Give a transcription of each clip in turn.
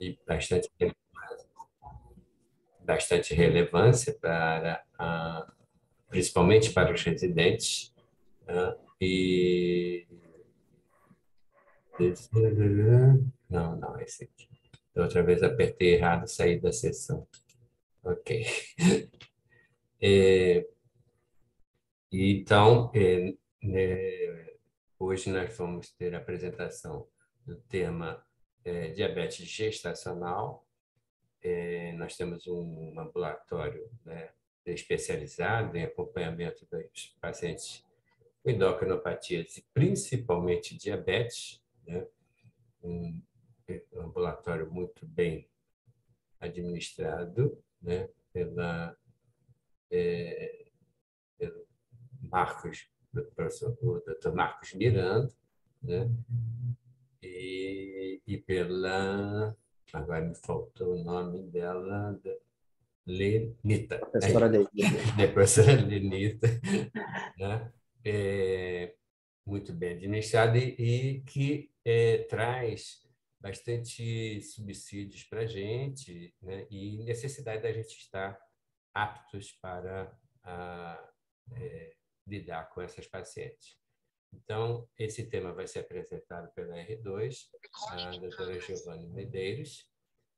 e bastante relevância para principalmente para os residentes, né? E não, esse aqui. Da outra vez apertei errado, saí da sessão. Ok. É, então, hoje nós vamos ter a apresentação do tema diabetes gestacional. Nós temos um ambulatório, né, especializado em acompanhamento dos pacientes com endocrinopatias e principalmente diabetes, né? Um ambulatório muito bem administrado, né, pelo o Dr. Marcos Miranda, né, e pela, agora me faltou o nome dela, Lenita, Professora Lenita. Professora Lenita, né? Muito bem administrada e que traz bastante subsídios para a gente, né? E necessidade da gente estar aptos para lidar com essas pacientes. Então, esse tema vai ser apresentado pela R2, a doutora Giovanna Medeiros,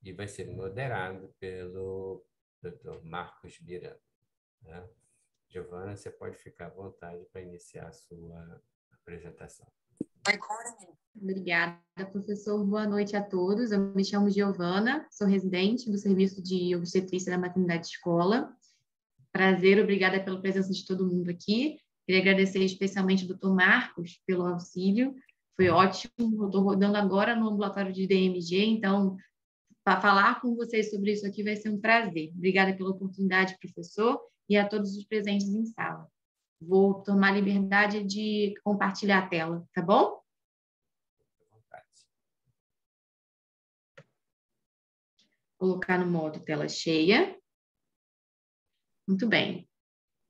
e vai ser moderado pelo Dr. Marcos Miranda, né? Giovanna, você pode ficar à vontade para iniciar a sua apresentação. Obrigada, professor. Boa noite a todos. Eu me chamo Giovanna, sou residente do Serviço de Obstetrícia da Maternidade Escola. Prazer, obrigada pela presença de todo mundo aqui. Queria agradecer especialmente ao Dr. Marcos pelo auxílio. Foi ótimo. Eu estou rodando agora no ambulatório de DMG, então, para falar com vocês sobre isso aqui vai ser um prazer. Obrigada pela oportunidade, professor, e a todos os presentes em sala. Vou tomar a liberdade de compartilhar a tela, tá bom? Colocar no modo tela cheia. Muito bem.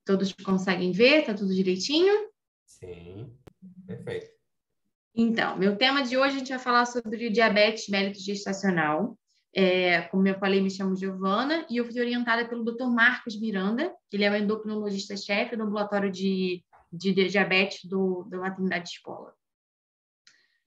Todos conseguem ver? Está tudo direitinho? Sim, perfeito. Então, meu tema de hoje a gente vai falar sobre diabetes mellitus gestacional. Como eu falei, me chamo Giovana e eu fui orientada pelo Dr. Marcos Miranda, que ele é o endocrinologista-chefe do ambulatório de diabetes da maternidade escola.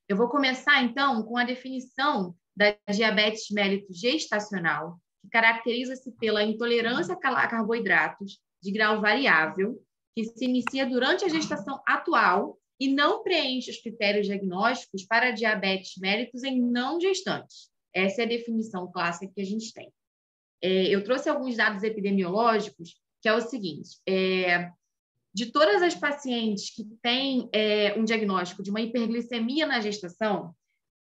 Eu vou começar, então, com a definição da diabetes mellitus gestacional, que caracteriza-se pela intolerância a carboidratos de grau variável, que se inicia durante a gestação atual e não preenche os critérios diagnósticos para diabetes mellitus em não gestantes. Essa é a definição clássica que a gente tem. Eu trouxe alguns dados epidemiológicos, que é o seguinte: de todas as pacientes que têm um diagnóstico de uma hiperglicemia na gestação,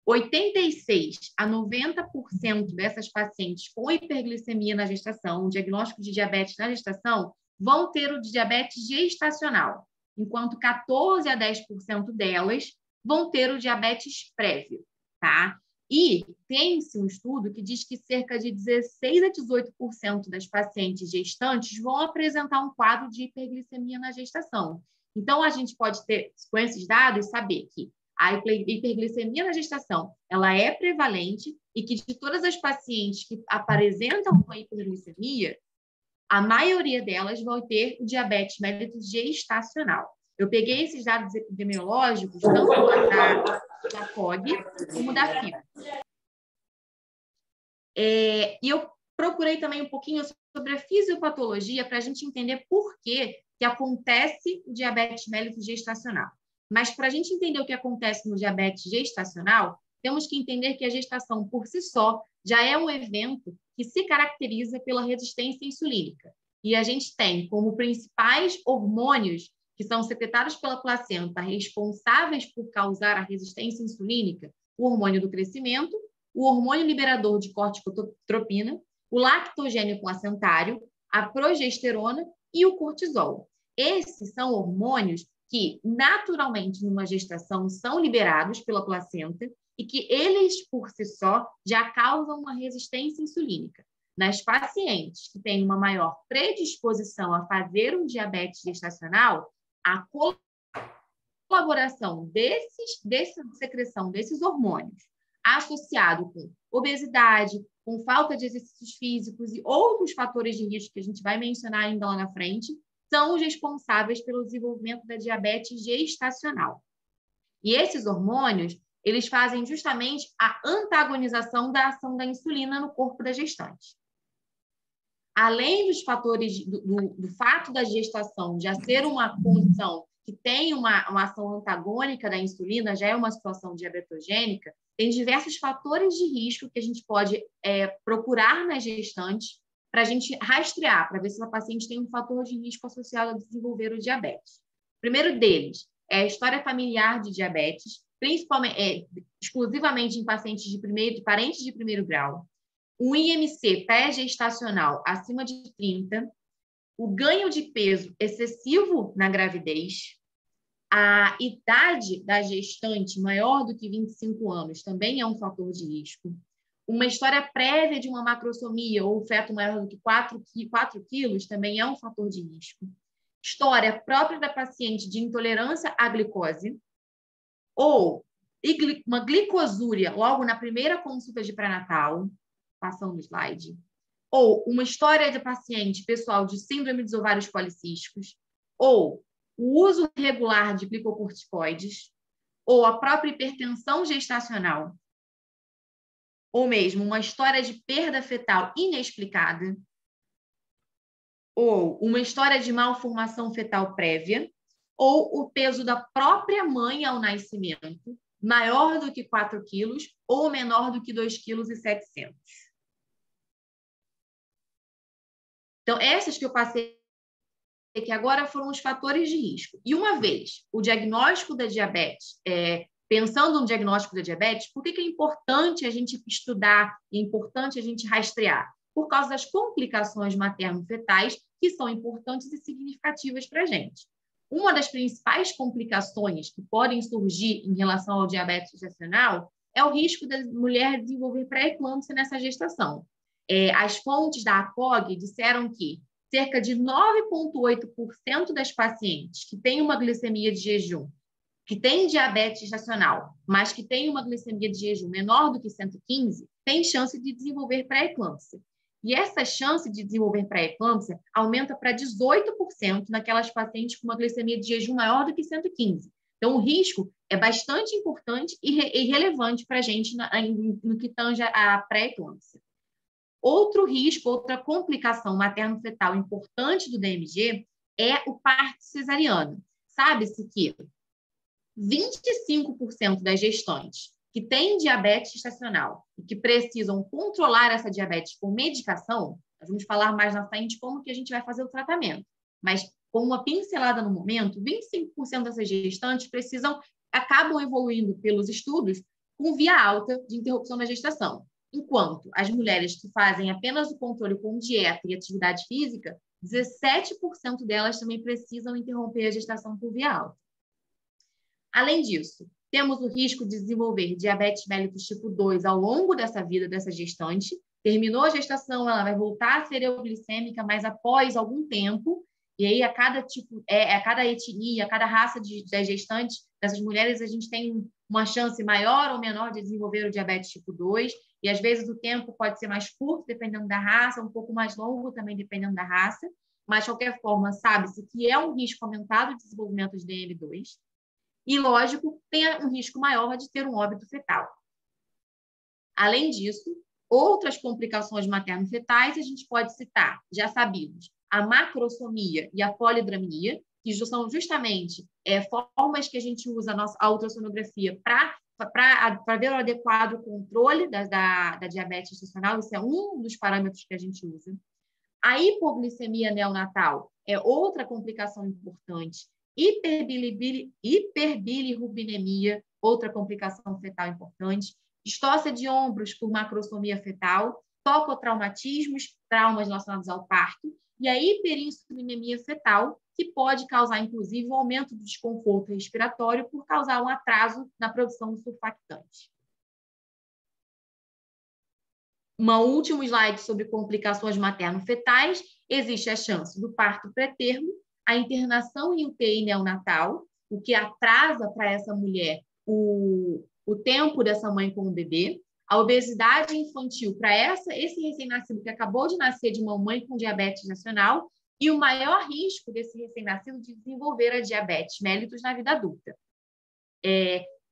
86% a 90% dessas pacientes com hiperglicemia na gestação, diagnóstico de diabetes na gestação, vão ter o diabetes gestacional, enquanto 14% a 10% delas vão ter o diabetes prévio, tá? E tem-se um estudo que diz que cerca de 16% a 18% das pacientes gestantes vão apresentar um quadro de hiperglicemia na gestação. Então, a gente pode ter, com esses dados, saber que a hiperglicemia na gestação ela é prevalente e que de todas as pacientes que apresentam uma hiperglicemia, a maioria delas vão ter o diabetes mellitus gestacional. Eu peguei esses dados epidemiológicos, tanto da COG como da FIB. E eu procurei também um pouquinho sobre a fisiopatologia para a gente entender por que acontece o diabetes mellitus gestacional. Mas para a gente entender o que acontece no diabetes gestacional, temos que entender que a gestação por si só já é um evento que se caracteriza pela resistência insulínica. E a gente tem como principais hormônios que são secretados pela placenta responsáveis por causar a resistência insulínica, o hormônio do crescimento, o hormônio liberador de corticotropina, o lactogênio placentário, a progesterona e o cortisol. Esses são hormônios que, naturalmente, numa gestação, são liberados pela placenta e que eles, por si só, já causam uma resistência insulínica. Nas pacientes que têm uma maior predisposição a fazer um diabetes gestacional, a colaboração dessa secreção desses hormônios, associado com obesidade, com falta de exercícios físicos e outros fatores de risco que a gente vai mencionar ainda lá na frente, são os responsáveis pelo desenvolvimento da diabetes gestacional. E esses hormônios, eles fazem justamente a antagonização da ação da insulina no corpo da gestante. Além dos fatores do fato da gestação já ser uma condição que tem uma ação antagônica da insulina, já é uma situação diabetogênica, tem diversos fatores de risco que a gente pode procurar na gestante para a gente rastrear, para ver se a paciente tem um fator de risco associado a desenvolver o diabetes. O primeiro deles é a história familiar de diabetes, principalmente, exclusivamente em pacientes de parentes de primeiro grau, o IMC pré-gestacional acima de 30, o ganho de peso excessivo na gravidez, a idade da gestante maior do que 25 anos também é um fator de risco, uma história prévia de uma macrosomia ou feto maior do que 4 quilos também é um fator de risco, história própria da paciente de intolerância à glicose ou uma glicosúria logo na primeira consulta de pré-natal, passando o slide, ou uma história de paciente pessoal de síndrome dos ovários policísticos, ou o uso regular de glicocorticoides, ou a própria hipertensão gestacional, ou mesmo uma história de perda fetal inexplicada, ou uma história de malformação fetal prévia, ou o peso da própria mãe ao nascimento, maior do que 4 quilos ou menor do que 2,7 kg. Então, essas que eu passei aqui agora foram os fatores de risco. E uma vez o diagnóstico da diabetes, pensando no diagnóstico da diabetes, por que é importante a gente estudar, é importante a gente rastrear? Por causa das complicações materno-fetais, que são importantes e significativas para a gente. Uma das principais complicações que podem surgir em relação ao diabetes gestacional é o risco da mulher desenvolver pré-eclâmpsia nessa gestação. As fontes da ACOG disseram que cerca de 9,8% das pacientes que têm uma glicemia de jejum, que têm diabetes gestacional, mas que têm uma glicemia de jejum menor do que 115, têm chance de desenvolver pré-eclâmpsia. E essa chance de desenvolver pré-eclâmpsia aumenta para 18% naquelas pacientes com uma glicemia de jejum maior do que 115. Então, o risco é bastante importante e relevante para a gente no que tange a pré-eclâmpsia. Outro risco, outra complicação materno-fetal importante do DMG é o parto cesariano. Sabe-se que 25% das gestantes que têm diabetes gestacional e que precisam controlar essa diabetes com medicação, nós vamos falar mais na frente como que a gente vai fazer o tratamento, mas com uma pincelada no momento, 25% dessas gestantes acabam evoluindo pelos estudos com via alta de interrupção da gestação. Enquanto as mulheres que fazem apenas o controle com dieta e atividade física, 17% delas também precisam interromper a gestação por via alta. Além disso, temos o risco de desenvolver diabetes mellitus tipo 2 ao longo dessa vida dessa gestante. Terminou a gestação, ela vai voltar a ser euglicêmica, mas após algum tempo, e aí a cada etnia, a cada raça das gestantes, dessas mulheres, a gente tem uma chance maior ou menor de desenvolver o diabetes tipo 2, e às vezes o tempo pode ser mais curto, dependendo da raça, um pouco mais longo também, dependendo da raça, mas, de qualquer forma, sabe-se que é um risco aumentado de desenvolvimento de DM2, e, lógico, tem um risco maior de ter um óbito fetal. Além disso, outras complicações materno-fetais a gente pode citar, já sabidos, a macrosomia e a polidramia, que são justamente formas que a gente usa a ultrassonografia para ver o adequado controle da diabetes gestacional, isso é um dos parâmetros que a gente usa. A hipoglicemia neonatal é outra complicação importante. Hiperbilirrubinemia, outra complicação fetal importante. Distócia de ombros por macrosomia fetal, tocotraumatismos, traumas relacionados ao parto, e a hiperinsulinemia fetal, que pode causar, inclusive, um aumento do desconforto respiratório por causar um atraso na produção do surfactante. Um último slide sobre complicações materno-fetais. Existe a chance do parto pré-termo, a internação em UTI neonatal, o que atrasa para essa mulher o tempo dessa mãe com o bebê, a obesidade infantil para esse recém-nascido que acabou de nascer de uma mãe com diabetes gestacional e o maior risco desse recém-nascido de desenvolver a diabetes mellitus na vida adulta.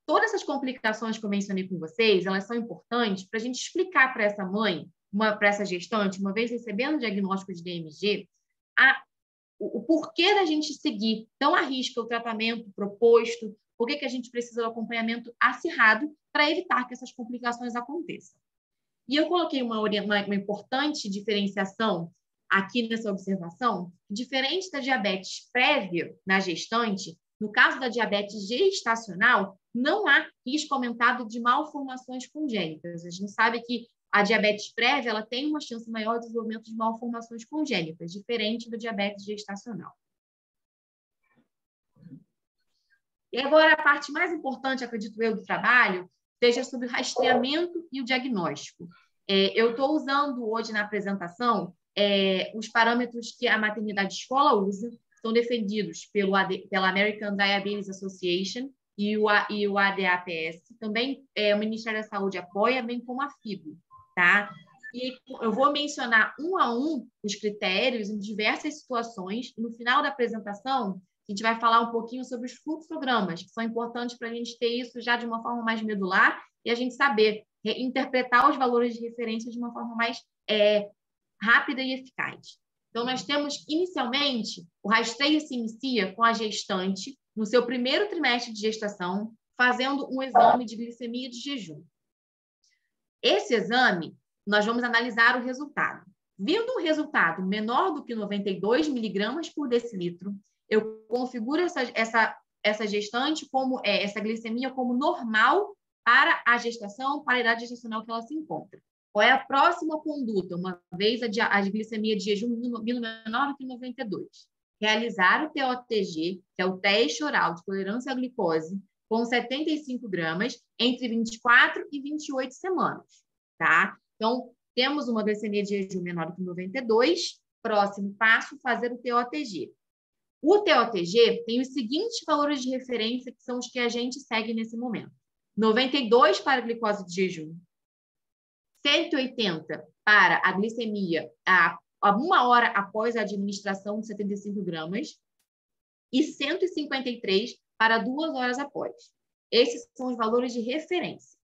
Todas essas complicações que eu mencionei com vocês, elas são importantes para a gente explicar para essa mãe, para essa gestante, uma vez recebendo o diagnóstico de DMG, o porquê da gente seguir tão à risca o tratamento proposto, por que a gente precisa do acompanhamento acirrado para evitar que essas complicações aconteçam. E eu coloquei uma importante diferenciação aqui nessa observação, diferente da diabetes prévia na gestante, no caso da diabetes gestacional, não há risco aumentado de malformações congênitas. A gente sabe que a diabetes prévia ela tem uma chance maior de desenvolvimento de malformações congênitas, diferente da diabetes gestacional. E agora, a parte mais importante, acredito eu, do trabalho, seja sobre o rastreamento e o diagnóstico. Eu estou usando hoje na apresentação os parâmetros que a maternidade escola usa, são defendidos pela American Diabetes Association e o ADAPS. Também o Ministério da Saúde apoia, bem como a FIGO. Tá? E eu vou mencionar um a um os critérios em diversas situações. E no final da apresentação, a gente vai falar um pouquinho sobre os fluxogramas, que são importantes para a gente ter isso já de uma forma mais medular e a gente saber interpretar os valores de referência de uma forma mais rápida e eficaz. Então, nós temos, inicialmente, o rastreio se inicia com a gestante, no seu primeiro trimestre de gestação, fazendo um exame de glicemia de jejum. Esse exame, nós vamos analisar o resultado. Vindo um resultado menor do que 92 miligramas por decilitro, eu configuro essa gestante como essa glicemia como normal para a gestação, para a idade gestacional que ela se encontra. Qual é a próxima conduta, uma vez a glicemia de jejum vindo menor do que 92? Realizar o TOTG, que é o teste oral de tolerância à glicose, com 75 gramas, entre 24 e 28 semanas. Tá? Então, temos uma glicemia de jejum menor do que 92. Próximo passo, fazer o TOTG. O TOTG tem os seguintes valores de referência, que são os que a gente segue nesse momento. 92 para a glicose de jejum, 180 para a glicemia a 1 hora após a administração de 75 gramas e 153 para 2 horas após. Esses são os valores de referência.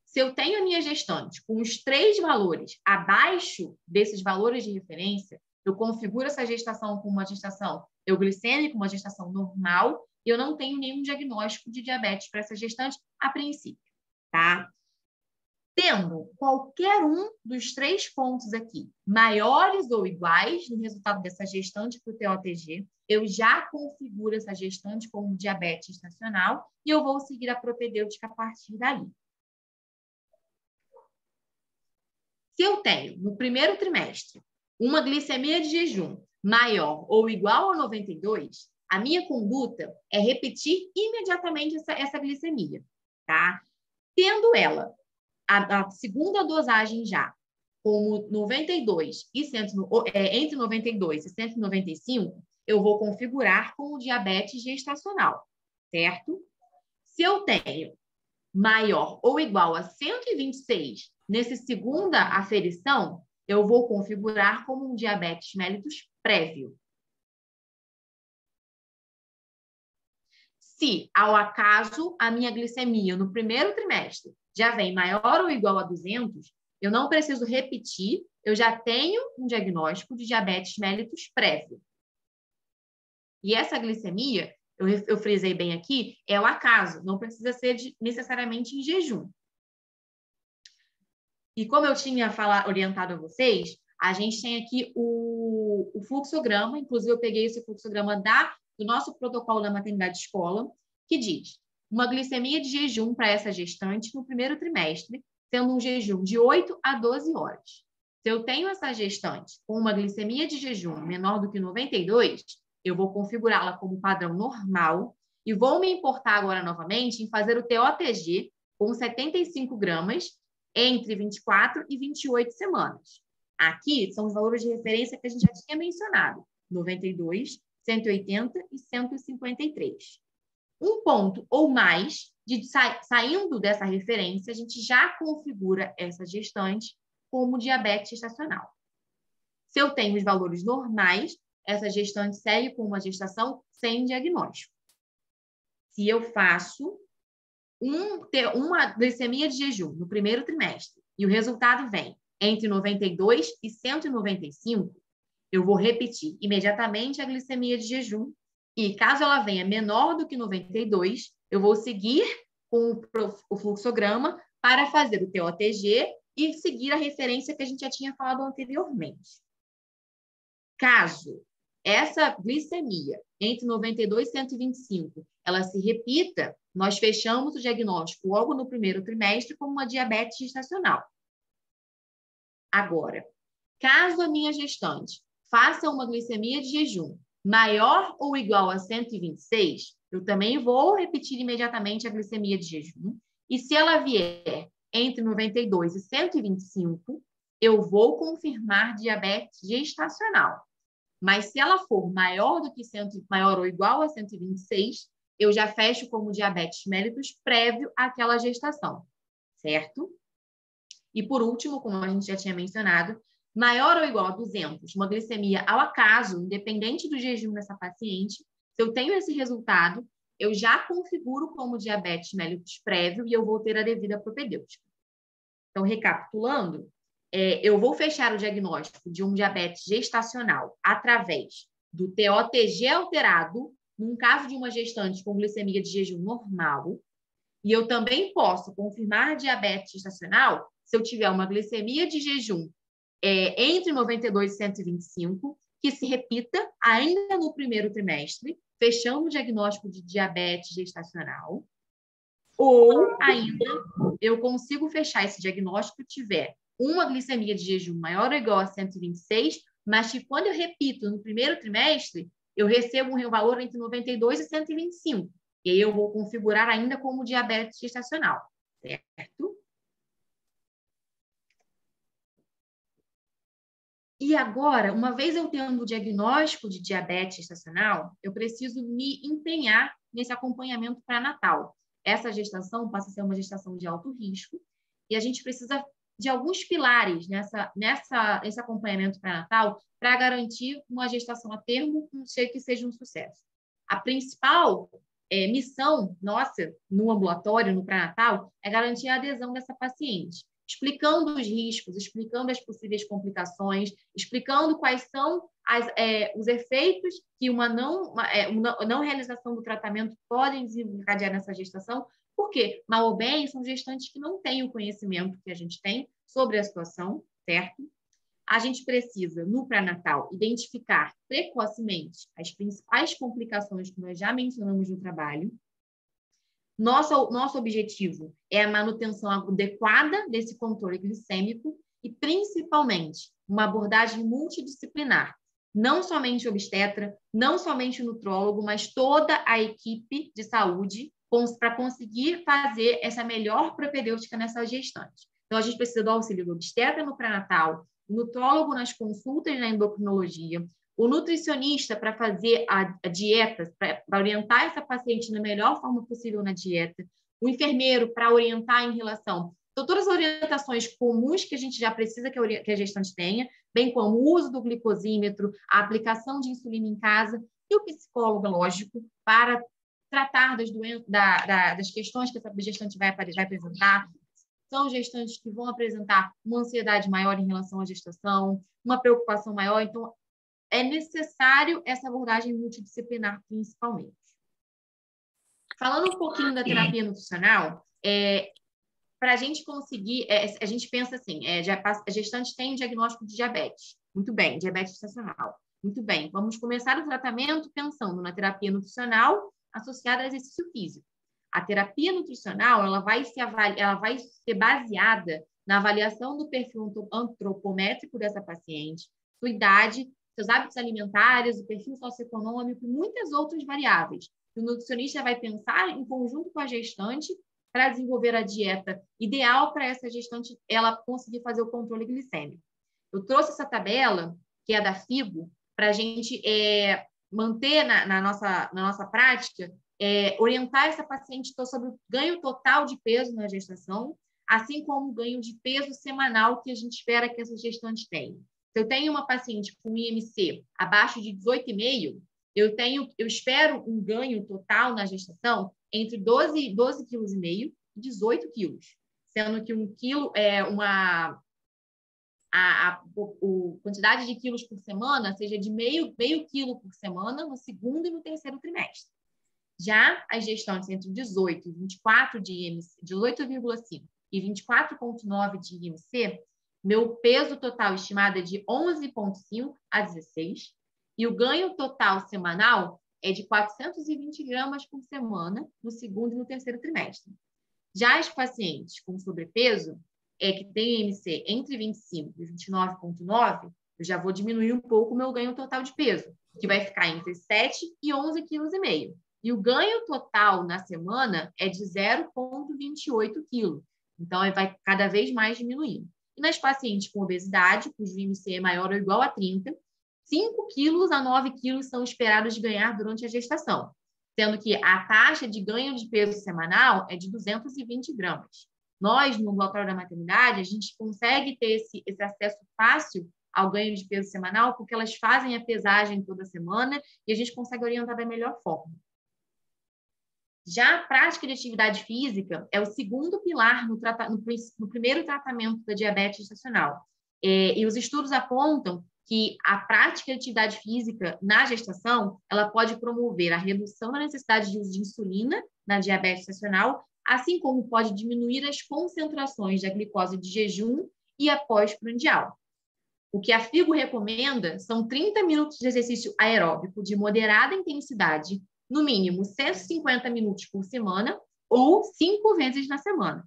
Se eu tenho a minha gestante com os 3 valores abaixo desses valores de referência, eu configuro essa gestação como uma gestação euglicêmica, uma gestação normal, e eu não tenho nenhum diagnóstico de diabetes para essa gestante a princípio, tá? Tendo qualquer um dos 3 pontos aqui maiores ou iguais no resultado dessa gestante para o TOTG, eu já configuro essa gestante como diabetes gestacional e eu vou seguir a propedêutica a partir daí. Se eu tenho, no primeiro trimestre, uma glicemia de jejum maior ou igual a 92, a minha conduta é repetir imediatamente essa glicemia, tá? Tendo ela a segunda dosagem já, como 92 e entre 92 e 195, eu vou configurar como diabetes gestacional, certo? Se eu tenho maior ou igual a 126 nessa segunda aferição, eu vou configurar como um diabetes mellitus prévio. Se, ao acaso, a minha glicemia no primeiro trimestre já vem maior ou igual a 200, eu não preciso repetir, eu já tenho um diagnóstico de diabetes mellitus prévio. E essa glicemia, eu frisei bem aqui, é o acaso, não precisa ser necessariamente em jejum. E como eu tinha orientado a vocês, a gente tem aqui o fluxograma, inclusive eu peguei esse fluxograma do nosso protocolo da maternidade escola, que diz uma glicemia de jejum para essa gestante no primeiro trimestre, sendo um jejum de 8 a 12 horas. Se eu tenho essa gestante com uma glicemia de jejum menor do que 92, eu vou configurá-la como padrão normal e vou me importar agora novamente em fazer o TOTG com 75 gramas entre 24 e 28 semanas. Aqui são os valores de referência que a gente já tinha mencionado, 92, 180 e 153. um ponto ou mais, saindo dessa referência, a gente já configura essa gestante como diabetes gestacional. Se eu tenho os valores normais, essa gestante segue com uma gestação sem diagnóstico. Se eu faço uma glicemia de jejum no primeiro trimestre e o resultado vem entre 92 e 195, eu vou repetir imediatamente a glicemia de jejum e, caso ela venha menor do que 92, eu vou seguir com o fluxograma para fazer o TOTG e seguir a referência que a gente já tinha falado anteriormente. Caso essa glicemia entre 92 e 125 ela se repita, nós fechamos o diagnóstico logo no primeiro trimestre como uma diabetes gestacional. Agora, caso a minha gestante faça uma glicemia de jejum maior ou igual a 126, eu também vou repetir imediatamente a glicemia de jejum. E se ela vier entre 92 e 125, eu vou confirmar diabetes gestacional. Mas se ela for maior ou igual a 126, eu já fecho como diabetes mellitus prévio àquela gestação, certo? E por último, como a gente já tinha mencionado, maior ou igual a 200, uma glicemia ao acaso, independente do jejum dessa paciente, se eu tenho esse resultado, eu já configuro como diabetes mellitus prévio e eu vou ter a devida propedêutica. Então, recapitulando, eu vou fechar o diagnóstico de um diabetes gestacional através do TOTG alterado, num caso de uma gestante com glicemia de jejum normal, e eu também posso confirmar diabetes gestacional se eu tiver uma glicemia de jejum entre 92 e 125, que se repita ainda no primeiro trimestre, fechando o diagnóstico de diabetes gestacional, ou ainda eu consigo fechar esse diagnóstico se tiver uma glicemia de jejum maior ou igual a 126, mas que quando eu repito no primeiro trimestre, eu recebo um valor entre 92 e 125. E aí eu vou configurar ainda como diabetes gestacional, certo? E agora, uma vez eu tendo o diagnóstico de diabetes gestacional, eu preciso me empenhar nesse acompanhamento pré-natal. Essa gestação passa a ser uma gestação de alto risco e a gente precisa de alguns pilares nesse acompanhamento pré-natal para garantir uma gestação a termo que seja um sucesso. A principal missão nossa no ambulatório, no pré-natal, é garantir a adesão dessa paciente, explicando os riscos, explicando as possíveis complicações, explicando quais são os efeitos que uma não realização do tratamento podem desencadear nessa gestação, porque, mal ou bem, são gestantes que não têm o conhecimento que a gente tem sobre a situação, certo? A gente precisa, no pré-natal, identificar precocemente as principais complicações que nós já mencionamos no trabalho. Nosso objetivo é a manutenção adequada desse controle glicêmico e, principalmente, uma abordagem multidisciplinar. Não somente obstetra, não somente nutrólogo, mas toda a equipe de saúde para conseguir fazer essa melhor propedêutica nessa gestante. Então, a gente precisa do auxílio do obstetra no pré-natal, o nutrólogo nas consultas na endocrinologia, o nutricionista para fazer a dieta, para orientar essa paciente da melhor forma possível na dieta, o enfermeiro para orientar em relação... Então, todas as orientações comuns que a gente já precisa que a gestante tenha, bem como o uso do glicosímetro, a aplicação de insulina em casa, e o psicólogo, lógico, para tratar das questões que essa gestante vai apresentar. São gestantes que vão apresentar uma ansiedade maior em relação à gestação, uma preocupação maior. Então, é necessário essa abordagem multidisciplinar, principalmente. Falando um pouquinho da terapia nutricional, para a gente conseguir, a gente pensa assim, a gestante tem um diagnóstico de diabetes. Muito bem, diabetes gestacional. Muito bem, vamos começar o tratamento pensando na terapia nutricional associada a exercício físico. A terapia nutricional ela vai ser baseada na avaliação do perfil antropométrico dessa paciente, sua idade, seus hábitos alimentares, o perfil socioeconômico e muitas outras variáveis. O nutricionista vai pensar em conjunto com a gestante para desenvolver a dieta ideal para essa gestante ela conseguir fazer o controle glicêmico. Eu trouxe essa tabela, que é da FIGO, para a gente manter na nossa prática orientar essa paciente sobre o ganho total de peso na gestação, assim como o ganho de peso semanal que a gente espera que essas gestantes tenham. Se eu tenho uma paciente com IMC abaixo de 18,5, eu espero um ganho total na gestação entre 12,5 kg e 18 kg, sendo que 1 quilo é a quantidade de quilos por semana seja de meio quilo por semana no segundo e no terceiro trimestre. Já as gestantes entre 18 e 24 de IMC, 18,5 e 24,9 de IMC, meu peso total estimado é de 11,5 a 16 e o ganho total semanal é de 420 gramas por semana no segundo e no terceiro trimestre. Já as pacientes com sobrepeso, que tem IMC entre 25 e 29,9, eu já vou diminuir um pouco o meu ganho total de peso, que vai ficar entre 7 e 11,5 kg. E o ganho total na semana é de 0,28 kg. Então, vai cada vez mais diminuindo. E nas pacientes com obesidade, cujo IMC é maior ou igual a 30, 5 quilos a 9 quilos são esperados de ganhar durante a gestação, sendo que a taxa de ganho de peso semanal é de 220 gramas. Nós, no ambulatório da maternidade, a gente consegue ter esse acesso fácil ao ganho de peso semanal, porque elas fazem a pesagem toda semana e a gente consegue orientar da melhor forma. Já a prática de atividade física é o segundo pilar no primeiro tratamento da diabetes gestacional. E os estudos apontam que a prática de atividade física na gestação, ela pode promover a redução da necessidade de uso de insulina na diabetes gestacional, assim como pode diminuir as concentrações da glicose de jejum e pós-prandial. O que a FIGO recomenda são 30 minutos de exercício aeróbico de moderada intensidade, no mínimo 150 minutos por semana ou 5 vezes na semana.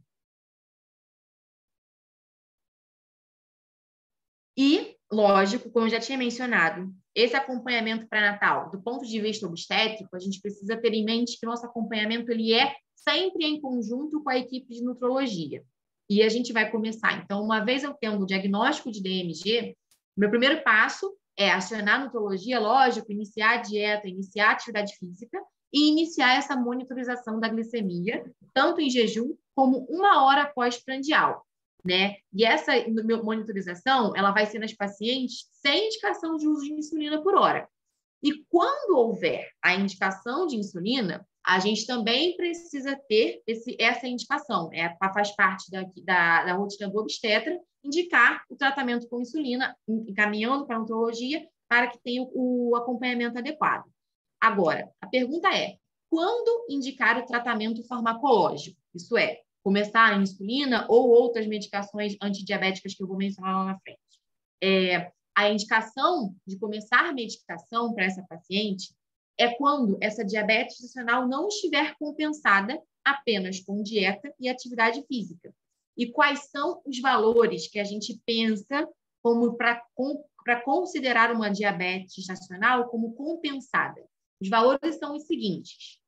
E, lógico, como eu já tinha mencionado, esse acompanhamento pré-natal, do ponto de vista obstétrico, a gente precisa ter em mente que o nosso acompanhamento ele é sempre em conjunto com a equipe de nutrologia. E a gente vai começar. Então, uma vez eu tendo o diagnóstico de DMG, meu primeiro passo é acionar a nutrologia, lógico, iniciar a dieta, iniciar a atividade física e iniciar essa monitorização da glicemia, tanto em jejum como 1 hora pós-prandial, né? E essa monitorização, ela vai ser nas pacientes sem indicação de uso de insulina por hora. E quando houver a indicação de insulina, a gente também precisa ter essa indicação. Faz parte da rotina do obstetra indicar o tratamento com insulina, encaminhando para a nutrologia para que tenha o acompanhamento adequado. Agora, a pergunta é, quando indicar o tratamento farmacológico? Isso é, começar a insulina ou outras medicações antidiabéticas que eu vou mencionar lá na frente. A indicação de começar a medicação para essa paciente é quando essa diabetes gestacional não estiver compensada apenas com dieta e atividade física. E quais são os valores que a gente pensa como para considerar uma diabetes gestacional como compensada? Os valores são os seguintes.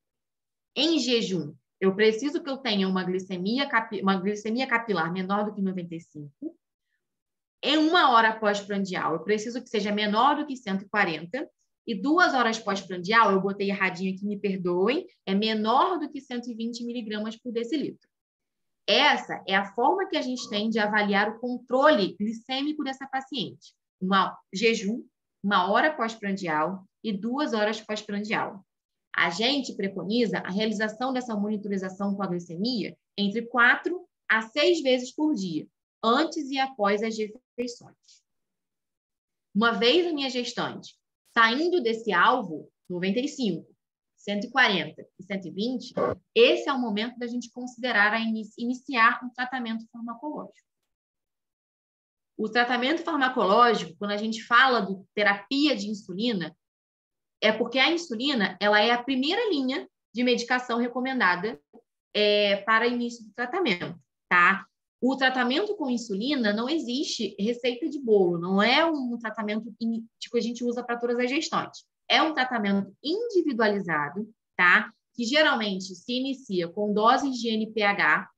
Em jejum, eu preciso que eu tenha uma glicemia capilar menor do que 95. Em 1 hora pós-prandial, eu preciso que seja menor do que 140. E 2 horas pós-prandial, eu botei erradinho aqui, me perdoem, é menor do que 120 miligramas por decilitro. Essa é a forma que a gente tem de avaliar o controle glicêmico dessa paciente. Jejum, 1 hora pós-prandial e 2 horas pós-prandial. A gente preconiza a realização dessa monitorização com a glicemia entre 4 a 6 vezes por dia, antes e após as refeições. Uma vez a minha gestante saindo desse alvo, 95, 140 e 120, esse é o momento da gente considerar iniciar um tratamento farmacológico. O tratamento farmacológico, quando a gente fala de terapia de insulina, é porque a insulina ela é a primeira linha de medicação recomendada para início do tratamento, tá? O tratamento com insulina não existe receita de bolo, não é um tratamento que a gente usa para todas as gestantes. É um tratamento individualizado, tá? Que geralmente se inicia com doses de NPH,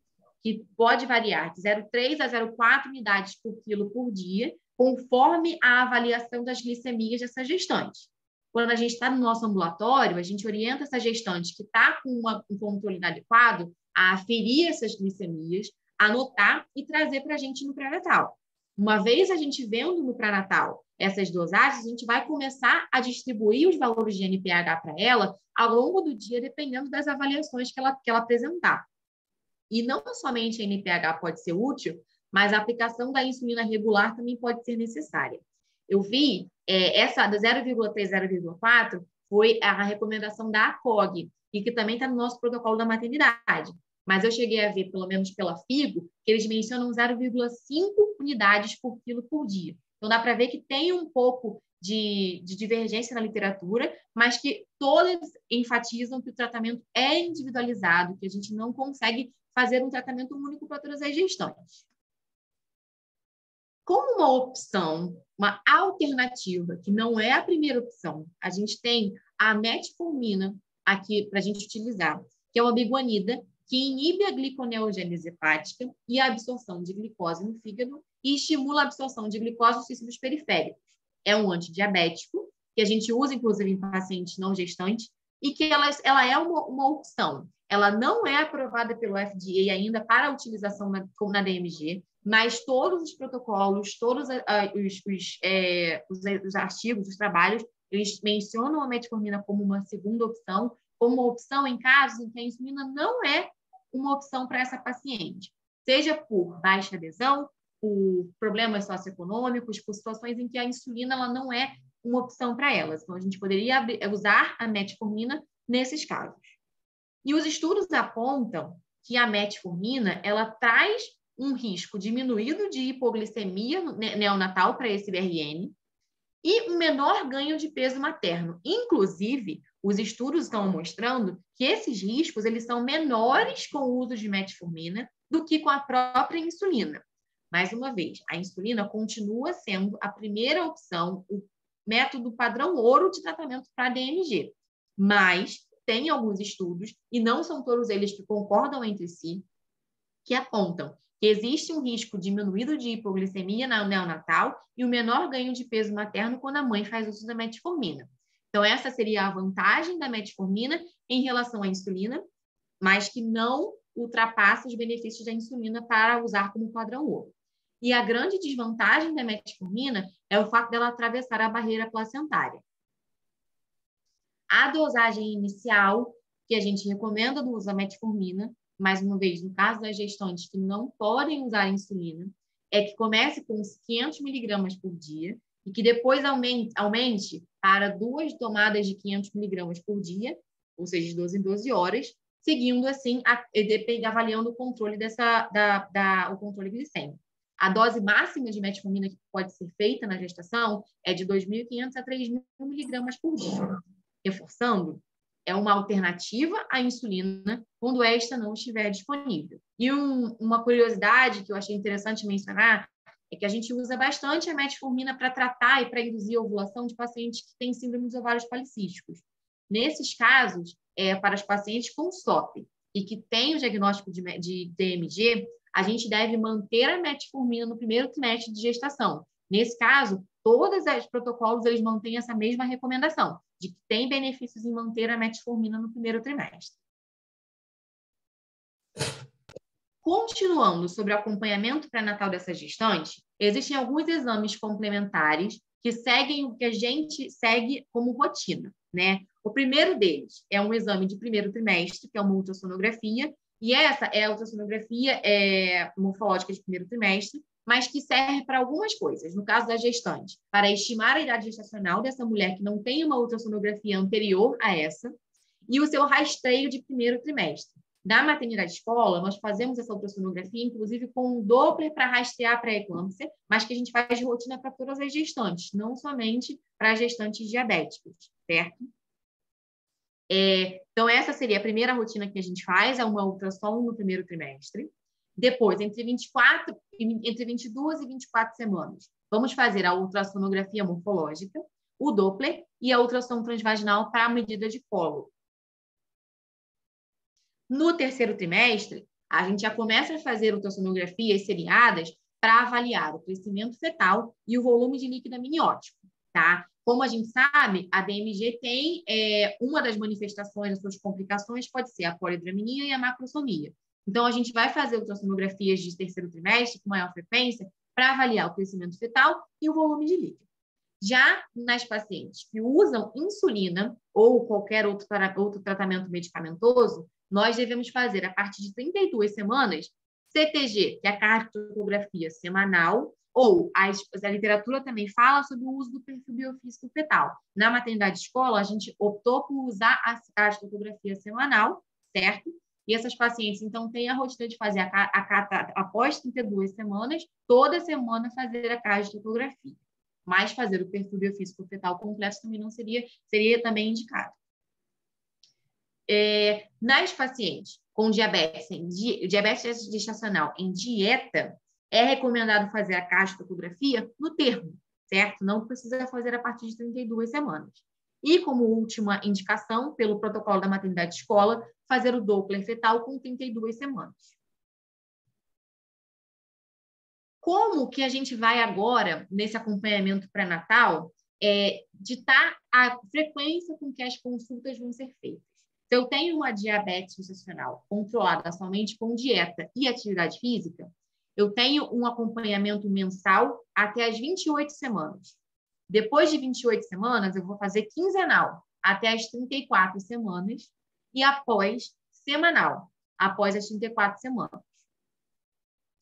que pode variar de 0,3 a 0,4 unidades por quilo por dia, conforme a avaliação das glicemias dessa gestante. quando a gente está no nosso ambulatório, a gente orienta essa gestante que está com um controle inadequado a aferir essas glicemias, anotar e trazer para a gente no pré-natal. Uma vez a gente vendo no pré-natal essas dosagens, a gente vai começar a distribuir os valores de NPH para ela ao longo do dia, dependendo das avaliações que ela apresentar. E não somente a NPH pode ser útil, mas a aplicação da insulina regular também pode ser necessária. Eu vi, essa da 0,3, 0,4 foi a recomendação da ACOG, e que também está no nosso protocolo da maternidade. Mas eu cheguei a ver, pelo menos pela FIGO, que eles mencionam 0,5 unidades por quilo por dia. Então, dá para ver que tem um pouco de divergência na literatura, mas que todas enfatizam que o tratamento é individualizado, que a gente não consegue fazer um tratamento único para todas as gestantes. Como uma opção, uma alternativa, que não é a primeira opção, a gente tem a metformina aqui para a gente utilizar, que é uma biguanida que inibe a gliconeogênese hepática e a absorção de glicose no fígado e estimula a absorção de glicose nos tecidos periféricos. É um antidiabético, que a gente usa, inclusive, em pacientes não gestantes, e que ela é uma opção. Ela não é aprovada pelo FDA ainda para a utilização na DMG, mas todos os protocolos, todos os artigos, os trabalhos, eles mencionam a metformina como uma segunda opção, como uma opção em casos em que a insulina não é uma opção para essa paciente, seja por baixa adesão, por problemas socioeconômicos, por situações em que a insulina ela não é uma opção para elas. Então, a gente poderia usar a metformina nesses casos. E os estudos apontam que a metformina ela traz um risco diminuído de hipoglicemia neonatal para esse BRN e um menor ganho de peso materno. Inclusive, os estudos estão mostrando que esses riscos eles são menores com o uso de metformina do que com a própria insulina. Mais uma vez, a insulina continua sendo a primeira opção, o método padrão ouro de tratamento para DMG, mas tem alguns estudos, e não são todos eles que concordam entre si, que apontam que existe um risco diminuído de hipoglicemia na neonatal e um menor ganho de peso materno quando a mãe faz uso da metformina. Então, essa seria a vantagem da metformina em relação à insulina, mas que não ultrapassa os benefícios da insulina para usar como padrão ouro. E a grande desvantagem da metformina é o fato dela atravessar a barreira placentária. A dosagem inicial que a gente recomenda do uso da metformina, mais uma vez, no caso das gestantes que não podem usar insulina, é que comece com uns 500 miligramas por dia e que depois aumente para 2 tomadas de 500 miligramas por dia, ou seja, de 12 em 12 horas, seguindo assim, avaliando o controle o controle glicêmico. A dose máxima de metformina que pode ser feita na gestação é de 2.500 a 3.000 miligramas por dia. Reforçando, é uma alternativa à insulina quando esta não estiver disponível. E uma curiosidade que eu achei interessante mencionar é que a gente usa bastante a metformina para tratar e para induzir a ovulação de pacientes que têm síndrome dos ovários policísticos. Nesses casos, para os pacientes com SOP e que têm o diagnóstico de DMG, a gente deve manter a metformina no primeiro trimestre de gestação. Nesse caso, todos os protocolos eles mantêm essa mesma recomendação, de que tem benefícios em manter a metformina no primeiro trimestre. Continuando sobre o acompanhamento pré-natal dessa gestante, existem alguns exames complementares que seguem o que a gente segue como rotina, né? O primeiro deles é um exame de primeiro trimestre, que é uma ultrassonografia, e essa é a ultrassonografia morfológica de primeiro trimestre, mas que serve para algumas coisas. No caso da gestante, para estimar a idade gestacional dessa mulher que não tem uma ultrassonografia anterior a essa, e o seu rastreio de primeiro trimestre. Na maternidade escola, nós fazemos essa ultrassonografia, inclusive com um Doppler para rastrear a pré-eclâmpsia, mas que a gente faz de rotina para todas as gestantes, não somente para as gestantes diabéticas, certo? Então, essa seria a primeira rotina que a gente faz, é uma ultrassom no primeiro trimestre. Depois, entre 22 e 24 semanas, vamos fazer a ultrassonografia morfológica, o Doppler e a ultrassom transvaginal para a medida de colo. No terceiro trimestre, a gente já começa a fazer ultrassonografias seriadas para avaliar o crescimento fetal e o volume de líquido amniótico, tá? como a gente sabe, a DMG tem uma das manifestações das suas complicações pode ser a polidramnia e a macrosomia. Então, a gente vai fazer ultrassonografias de terceiro trimestre com maior frequência para avaliar o crescimento fetal e o volume de líquido. Já nas pacientes que usam insulina ou qualquer outro tratamento medicamentoso, nós devemos fazer, a partir de 32 semanas, CTG, que é a cardiografia semanal, ou a literatura também fala sobre o uso do perfil biofísico fetal. Na maternidade escola, a gente optou por usar a cardiografia semanal, certo? E essas pacientes, então, têm a rotina de fazer após 32 semanas, toda semana fazer a cardiografia. Mas fazer o perfil biofísico fetal completo também não seria também indicado. Nas pacientes com diabetes gestacional em dieta, é recomendado fazer a cardiografia no termo, certo? Não precisa fazer a partir de 32 semanas. E, como última indicação, pelo protocolo da maternidade escola, fazer o Doppler fetal com 32 semanas. Como que a gente vai agora, nesse acompanhamento pré-natal, ditar a frequência com que as consultas vão ser feitas? Se eu tenho uma diabetes gestacional controlada somente com dieta e atividade física, eu tenho um acompanhamento mensal até as 28 semanas. Depois de 28 semanas, eu vou fazer quinzenal até as 34 semanas e após semanal, após as 34 semanas.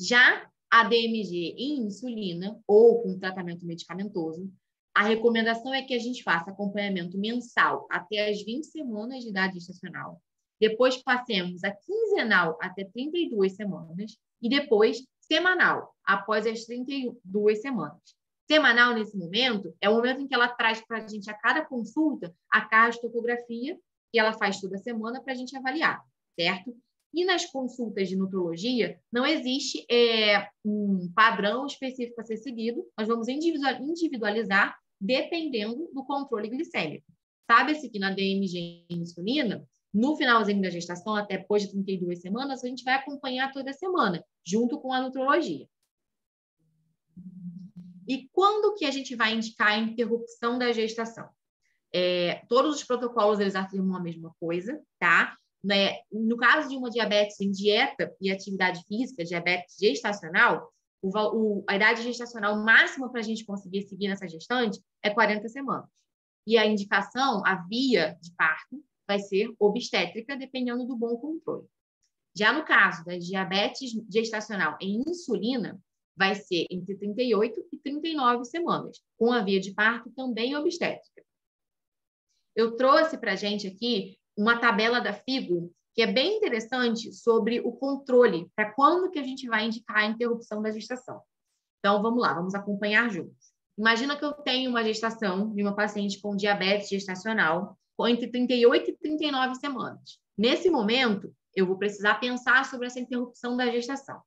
Já a DMG em insulina ou com tratamento medicamentoso, a recomendação é que a gente faça acompanhamento mensal até as 20 semanas de idade gestacional. Depois passemos a quinzenal até 32 semanas e depois semanal, após as 32 semanas. Semanal, nesse momento, é o momento em que ela traz para a gente, a cada consulta, a cardiografia, que ela faz toda semana para a gente avaliar, certo? E nas consultas de nutrologia, não existe um padrão específico a ser seguido, nós vamos individualizar dependendo do controle glicêmico. Sabe-se que na DMG em insulina, no finalzinho da gestação, até depois de 32 semanas, a gente vai acompanhar toda semana, junto com a nutrologia. E quando que a gente vai indicar a interrupção da gestação? Todos os protocolos, eles afirmam a mesma coisa, tá? No caso de uma diabetes em dieta e atividade física, diabetes gestacional, a idade gestacional máxima para a gente conseguir seguir nessa gestante é 40 semanas. E a indicação, a via de parto, vai ser obstétrica, dependendo do bom controle. Já no caso da diabetes gestacional em insulina, vai ser entre 38 e 39 semanas, com a via de parto também obstétrica. Eu trouxe para a gente aqui uma tabela da FIGO, que é bem interessante sobre o controle, para quando que a gente vai indicar a interrupção da gestação. Então, vamos lá, vamos acompanhar juntos. Imagina que eu tenho uma gestação de uma paciente com diabetes gestacional entre 38 e 39 semanas. Nesse momento, eu vou precisar pensar sobre essa interrupção da gestação. O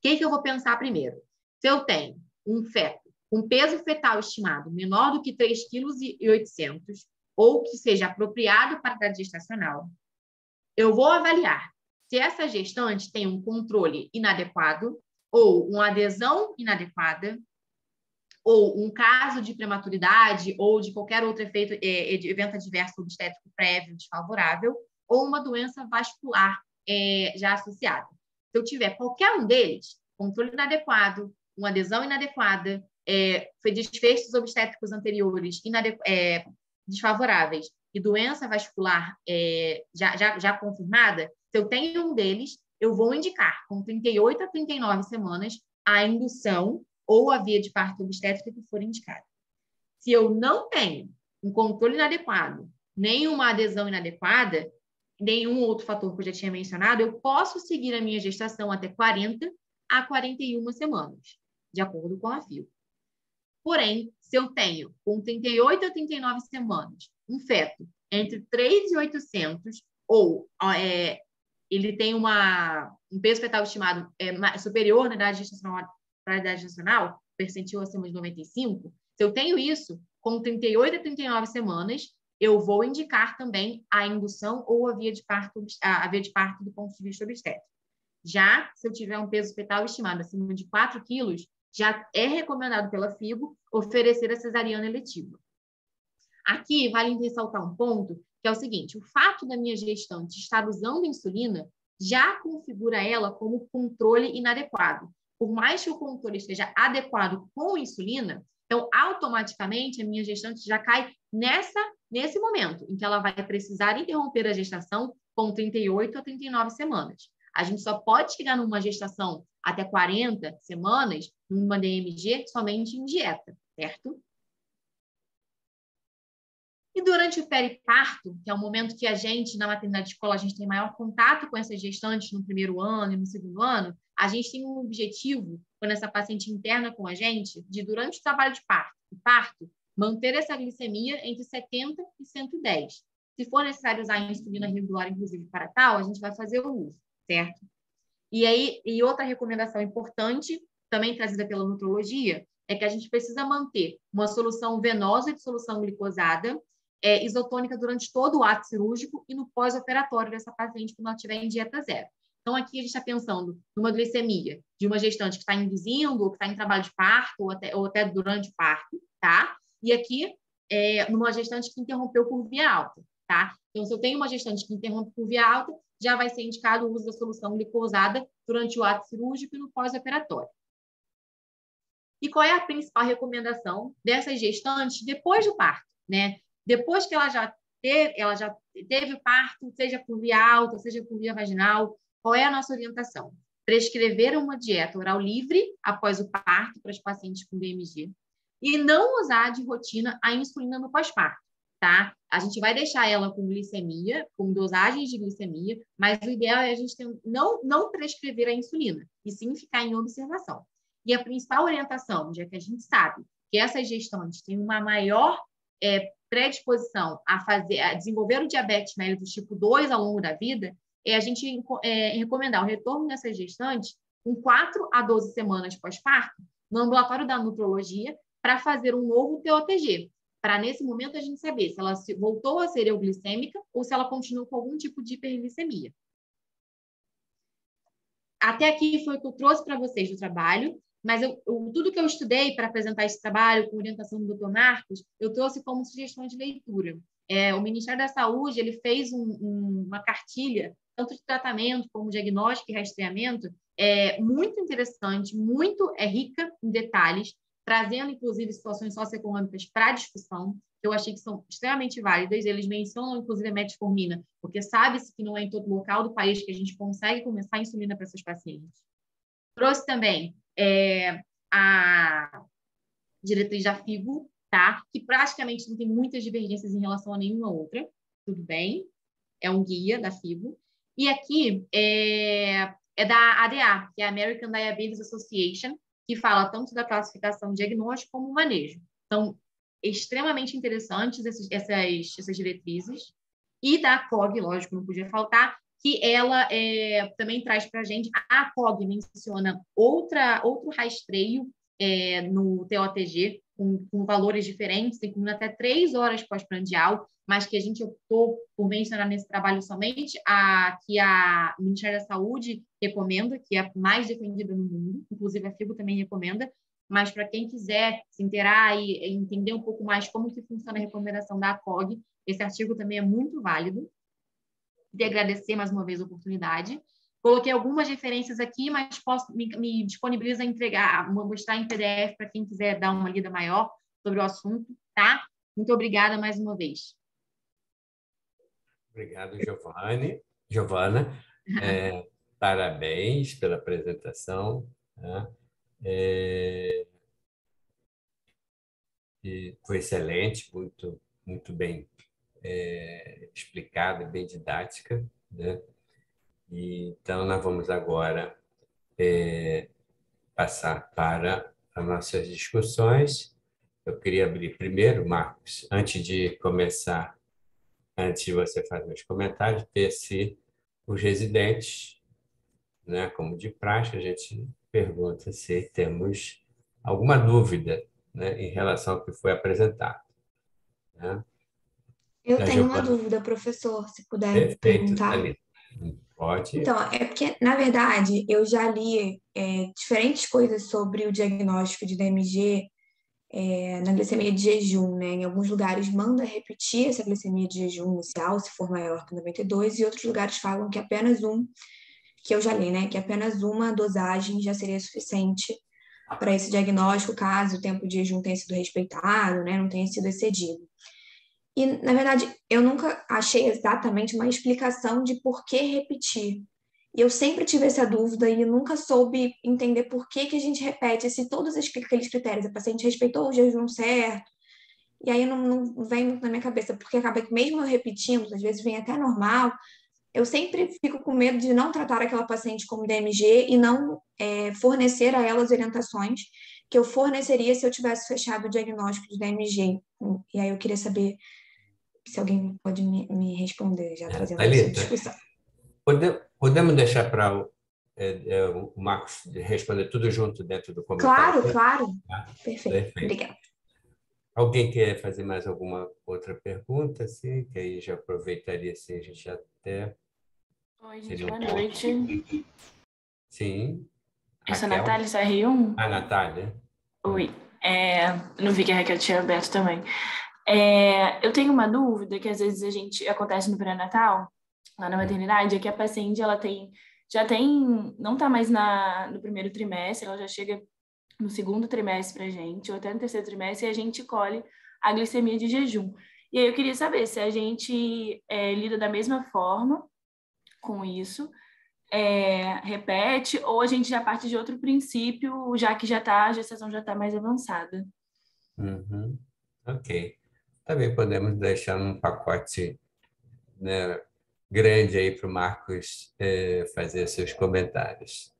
que eu vou pensar primeiro? Se eu tenho um feto com peso fetal estimado menor do que 3,8 kg, ou que seja apropriado para a idade gestacional, eu vou avaliar se essa gestante tem um controle inadequado, ou uma adesão inadequada, ou um caso de prematuridade, ou de qualquer outro evento adverso obstétrico prévio desfavorável, ou uma doença vascular já associada. Se eu tiver qualquer um deles, controle inadequado, uma adesão inadequada, desfechos obstétricos anteriores desfavoráveis e doença vascular já confirmada, se eu tenho um deles, eu vou indicar com 38 a 39 semanas a indução ou a via de parto obstétrica que for indicada. Se eu não tenho um controle inadequado, nenhuma adesão inadequada, nenhum outro fator que eu já tinha mencionado, eu posso seguir a minha gestação até 40 a 41 semanas, de acordo com a FIGO. Porém, se eu tenho com 38 a 39 semanas um feto entre 3,800 ou ele tem um peso fetal estimado superior na idade gestacional para a idade gestacional, percentil acima de 95, se eu tenho isso, com 38 a 39 semanas, eu vou indicar também a indução ou a via de parto do ponto de vista obstétrico. Já, se eu tiver um peso fetal estimado acima de 4 quilos, já é recomendado pela FIGO oferecer a cesariana eletiva. Aqui vale ressaltar um ponto, que é o seguinte: o fato da minha gestante estar usando insulina já configura ela como controle inadequado. Por mais que o controle esteja adequado com insulina, então automaticamente a minha gestante já cai nesse momento em que ela vai precisar interromper a gestação com 38 a 39 semanas. A gente só pode chegar numa gestação até 40 semanas, numa DMG, somente em dieta, certo? E durante o periparto, que é o momento que a gente, na maternidade de escola, a gente tem maior contato com essas gestantes no primeiro ano e no segundo ano, a gente tem um objetivo, quando essa paciente interna com a gente, de durante o trabalho de parto, manter essa glicemia entre 70 e 110. Se for necessário usar a insulina regular, inclusive para tal, a gente vai fazer o uso, certo? E outra recomendação importante, também trazida pela nutrologia, é que a gente precisa manter uma solução venosa de solução glicosada, isotônica durante todo o ato cirúrgico e no pós-operatório dessa paciente quando ela estiver em dieta zero. Então, aqui a gente está pensando numa glicemia de uma gestante que está induzindo, ou que está em trabalho de parto, ou até durante o parto, tá? E aqui, numa gestante que interrompeu por via alta, tá? Então, se eu tenho uma gestante que interrompe por via alta, já vai ser indicado o uso da solução glicosada durante o ato cirúrgico e no pós-operatório. E qual é a principal recomendação dessas gestantes depois do parto, né? Depois que ela já teve o parto, seja por via alta, seja por via vaginal, qual é a nossa orientação? Prescrever uma dieta oral livre após o parto para os pacientes com DMG e não usar de rotina a insulina no pós-parto, tá? A gente vai deixar ela com glicemia, com dosagens de glicemia, mas o ideal é a gente não prescrever a insulina, e sim ficar em observação. E a principal orientação, já que a gente sabe que essas gestantes têm uma maior predisposição a desenvolver o diabetes mellitus tipo 2 ao longo da vida, é a gente recomendar o retorno dessas gestantes com 4 a 12 semanas pós-parto no ambulatório da nutrologia para fazer um novo TOTG, para nesse momento a gente saber se ela voltou a ser euglicêmica ou se ela continua com algum tipo de hiperglicemia. Até aqui foi o que eu trouxe para vocês do trabalho, mas tudo que eu estudei para apresentar esse trabalho com orientação do Dr. Marcos, eu trouxe como sugestão de leitura. O Ministério da Saúde ele fez uma cartilha, tanto de tratamento como diagnóstico e rastreamento, muito interessante, muito rica em detalhes, trazendo, inclusive, situações socioeconômicas para discussão, que eu achei que são extremamente válidas. Eles mencionam, inclusive, a metformina, porque sabe-se que não é em todo local do país que a gente consegue começar a insulina para esses pacientes. Trouxe também a diretriz da FIGO, tá? Que praticamente não tem muitas divergências em relação a nenhuma outra, tudo bem? É um guia da FIGO. E aqui é da ADA, que é a American Diabetes Association, que fala tanto da classificação diagnóstico como manejo. Então, extremamente interessantes essas diretrizes. E da COG, lógico, não podia faltar, que ela também traz para a gente, a COG menciona outro rastreio no TOTG, com valores diferentes, incluindo até 3 horas pós-prandial, mas que a gente optou por mencionar nesse trabalho somente que o Ministério da Saúde recomenda, que é a mais defendida no mundo, inclusive a FIGO também recomenda, mas para quem quiser se inteirar e entender um pouco mais como que funciona a recomendação da COG, esse artigo também é muito válido. De agradecer mais uma vez a oportunidade. Coloquei algumas referências aqui, mas me disponibilizo a mostrar em PDF para quem quiser dar uma lida maior sobre o assunto, tá? Muito obrigada mais uma vez. Obrigado, Giovana. Parabéns pela apresentação. Né? Foi excelente, muito bem explicada, bem didática, né? Então, nós vamos agora passar para as nossas discussões. Eu queria abrir primeiro, Marcos, antes de começar, antes de você fazer os comentários, ver se os residentes, né, como de praxe, a gente pergunta se temos alguma dúvida, né, em relação ao que foi apresentado. Né? Eu tenho uma dúvida, professor, se puder perguntar. Thalita. Pode. Então, é porque, na verdade, eu já li diferentes coisas sobre o diagnóstico de DMG na glicemia de jejum, né? Em alguns lugares manda repetir essa glicemia de jejum inicial, se for maior que 92, e outros lugares falam que que eu já li, né? Que apenas uma dosagem já seria suficiente para esse diagnóstico, caso o tempo de jejum tenha sido respeitado, né? Não tenha sido excedido. E, na verdade, eu nunca achei exatamente uma explicação de por que repetir. E eu sempre tive essa dúvida e nunca soube entender por que a gente repete, se todos aqueles critérios, a paciente respeitou o jejum certo, e aí não vem muito na minha cabeça, porque acaba que mesmo eu repetindo, às vezes vem até normal, eu sempre fico com medo de não tratar aquela paciente como DMG e não fornecer a ela as orientações que eu forneceria se eu tivesse fechado o diagnóstico de DMG. E aí eu queria saber se alguém pode me responder, já trazendo essa Thalita, discussão. podemos deixar para o Marcos responder tudo junto dentro do comentário? Claro, claro. Tá? Perfeito. Perfeito. Obrigada. Alguém quer fazer mais alguma outra pergunta? Sim, que aí já aproveitaria, assim, a gente até... Oi, gente, boa noite. Sim. Eu sou a Raquel? Natália, sou R1. A Natália. Oi. Não vi que a Raquel tinha aberto também. Eu tenho uma dúvida que às vezes acontece no pré-natal, lá na maternidade, é que a paciente não está mais no primeiro trimestre, ela já chega no segundo trimestre para a gente, ou até no terceiro trimestre, e a gente colhe a glicemia de jejum. E aí eu queria saber se a gente lida da mesma forma com isso, repete, ou a gente já parte de outro princípio, já que a gestação já está mais avançada. Uhum. Ok. Também podemos deixar um pacote, né, grande aí para o Marcos fazer seus comentários.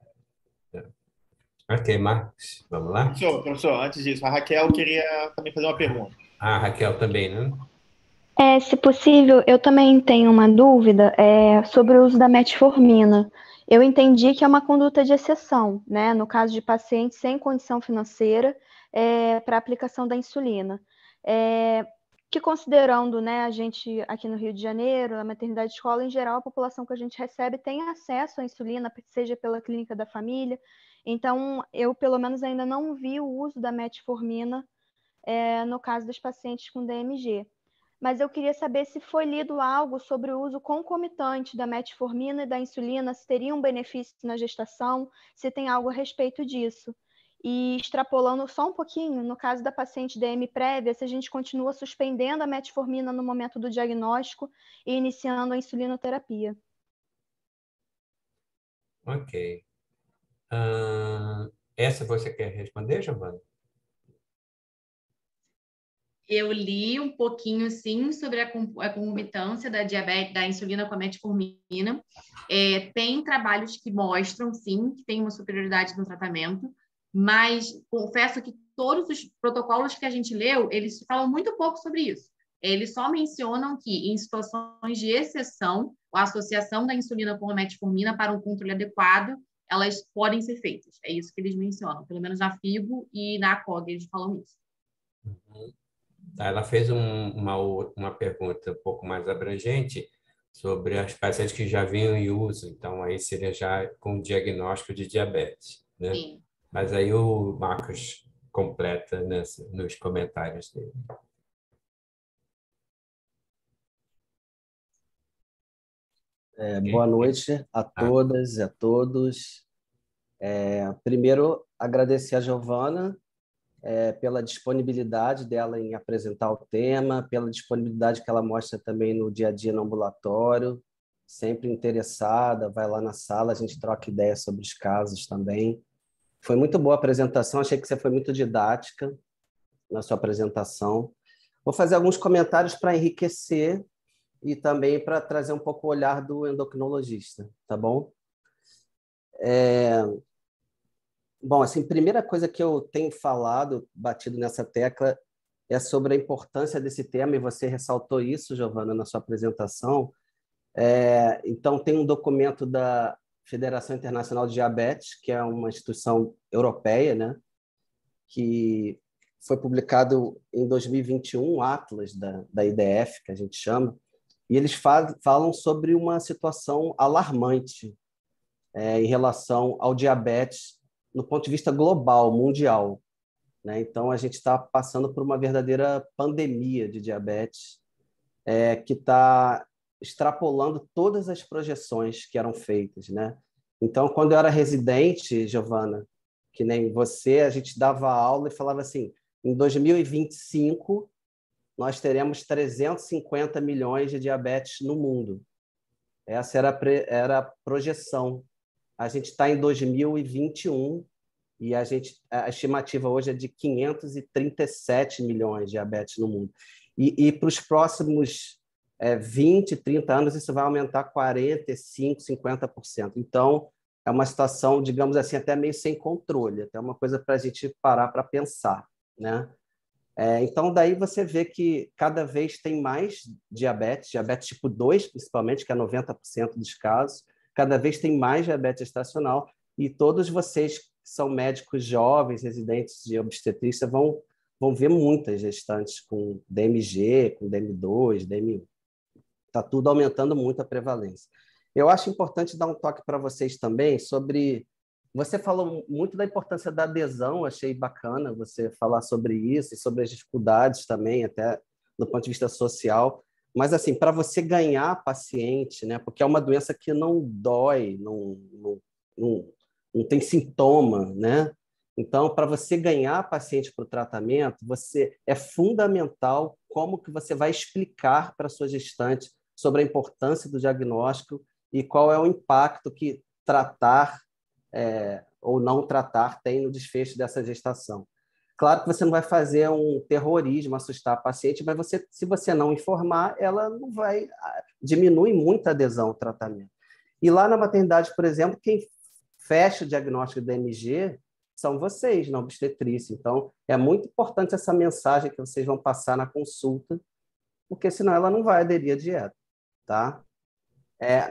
Ok, Marcos, vamos lá? Professor, antes disso, a Raquel queria também fazer uma pergunta. Ah, a Raquel também, né? Se possível, eu também tenho uma dúvida sobre o uso da metformina. Eu entendi que é uma conduta de exceção, né, no caso de pacientes sem condição financeira para aplicação da insulina. Que considerando, né, a gente aqui no Rio de Janeiro, a maternidade escola, em geral, a população que a gente recebe tem acesso à insulina, seja pela clínica da família. Então, eu pelo menos ainda não vi o uso da metformina no caso dos pacientes com DMG. Mas eu queria saber se foi lido algo sobre o uso concomitante da metformina e da insulina, se teria um benefício na gestação, se tem algo a respeito disso. E extrapolando só um pouquinho, no caso da paciente DM prévia, se a gente continua suspendendo a metformina no momento do diagnóstico e iniciando a insulinoterapia. Ok. Essa você quer responder, Giovana? Eu li um pouquinho, sim, sobre a concomitância da diabetes, da insulina com a metformina. Tem trabalhos que mostram, sim, que tem uma superioridade no tratamento, mas confesso que todos os protocolos que a gente leu, eles falam muito pouco sobre isso. Eles só mencionam que, em situações de exceção, a associação da insulina com a metformina para um controle adequado, elas podem ser feitas. É isso que eles mencionam, pelo menos na FIGO e na ACOG, eles falam isso. Uhum. Ela fez uma pergunta um pouco mais abrangente sobre as pacientes que já vinham em uso, então aí seria já com diagnóstico de diabetes, né? Sim. Mas aí o Marcos completa nos comentários dele. Boa noite a todas e a todos. Primeiro, agradecer a Giovana pela disponibilidade dela em apresentar o tema, pela disponibilidade que ela mostra também no dia a dia no ambulatório, sempre interessada, vai lá na sala, a gente troca ideias sobre os casos também. Foi muito boa a apresentação, achei que você foi muito didática na sua apresentação. Vou fazer alguns comentários para enriquecer e também para trazer um pouco o olhar do endocrinologista, tá bom? Bom, assim, primeira coisa que eu tenho falado, batido nessa tecla, é sobre a importância desse tema, e você ressaltou isso, Giovana, na sua apresentação. Então, tem um documento da Federação Internacional de Diabetes, que é uma instituição europeia, né, que foi publicado em 2021, Atlas da IDF, que a gente chama, e eles falam sobre uma situação alarmante em relação ao diabetes no ponto de vista global, mundial. né? Então, a gente está passando por uma verdadeira pandemia de diabetes, que está extrapolando todas as projeções que eram feitas, né? Então, quando eu era residente, Giovana, que nem você, a gente dava aula e falava assim, em 2025, nós teremos 350 milhões de diabetes no mundo. Essa era a projeção. A gente está em 2021 e a estimativa hoje é de 537 milhões de diabetes no mundo. E para os próximos 20, 30 anos, isso vai aumentar 45%, 50%. Então, é uma situação, digamos assim, até meio sem controle, até uma coisa para a gente parar para pensar, né? Então, daí você vê que cada vez tem mais diabetes tipo 2, principalmente, que é 90% dos casos, cada vez tem mais diabetes gestacional, e todos vocês que são médicos jovens, residentes de obstetrícia, vão ver muitas gestantes com DMG, com DM2, DM1. Está tudo aumentando muito a prevalência. Eu acho importante dar um toque para vocês também sobre... Você falou muito da importância da adesão, achei bacana você falar sobre isso e sobre as dificuldades também, até do ponto de vista social. Mas, assim, para você ganhar paciente, né, porque é uma doença que não dói, não tem sintoma, né? Então, para você ganhar paciente para o tratamento, é fundamental como que você vai explicar para a sua gestante sobre a importância do diagnóstico e qual é o impacto que tratar ou não tratar tem no desfecho dessa gestação. Claro que você não vai fazer um terrorismo, assustar a paciente, mas se você não informar, ela não vai... Diminui muito a adesão ao tratamento. E lá na maternidade, por exemplo, quem fecha o diagnóstico do DMG são vocês, na obstetrícia. Então, é muito importante essa mensagem que vocês vão passar na consulta, porque senão ela não vai aderir à dieta, tá?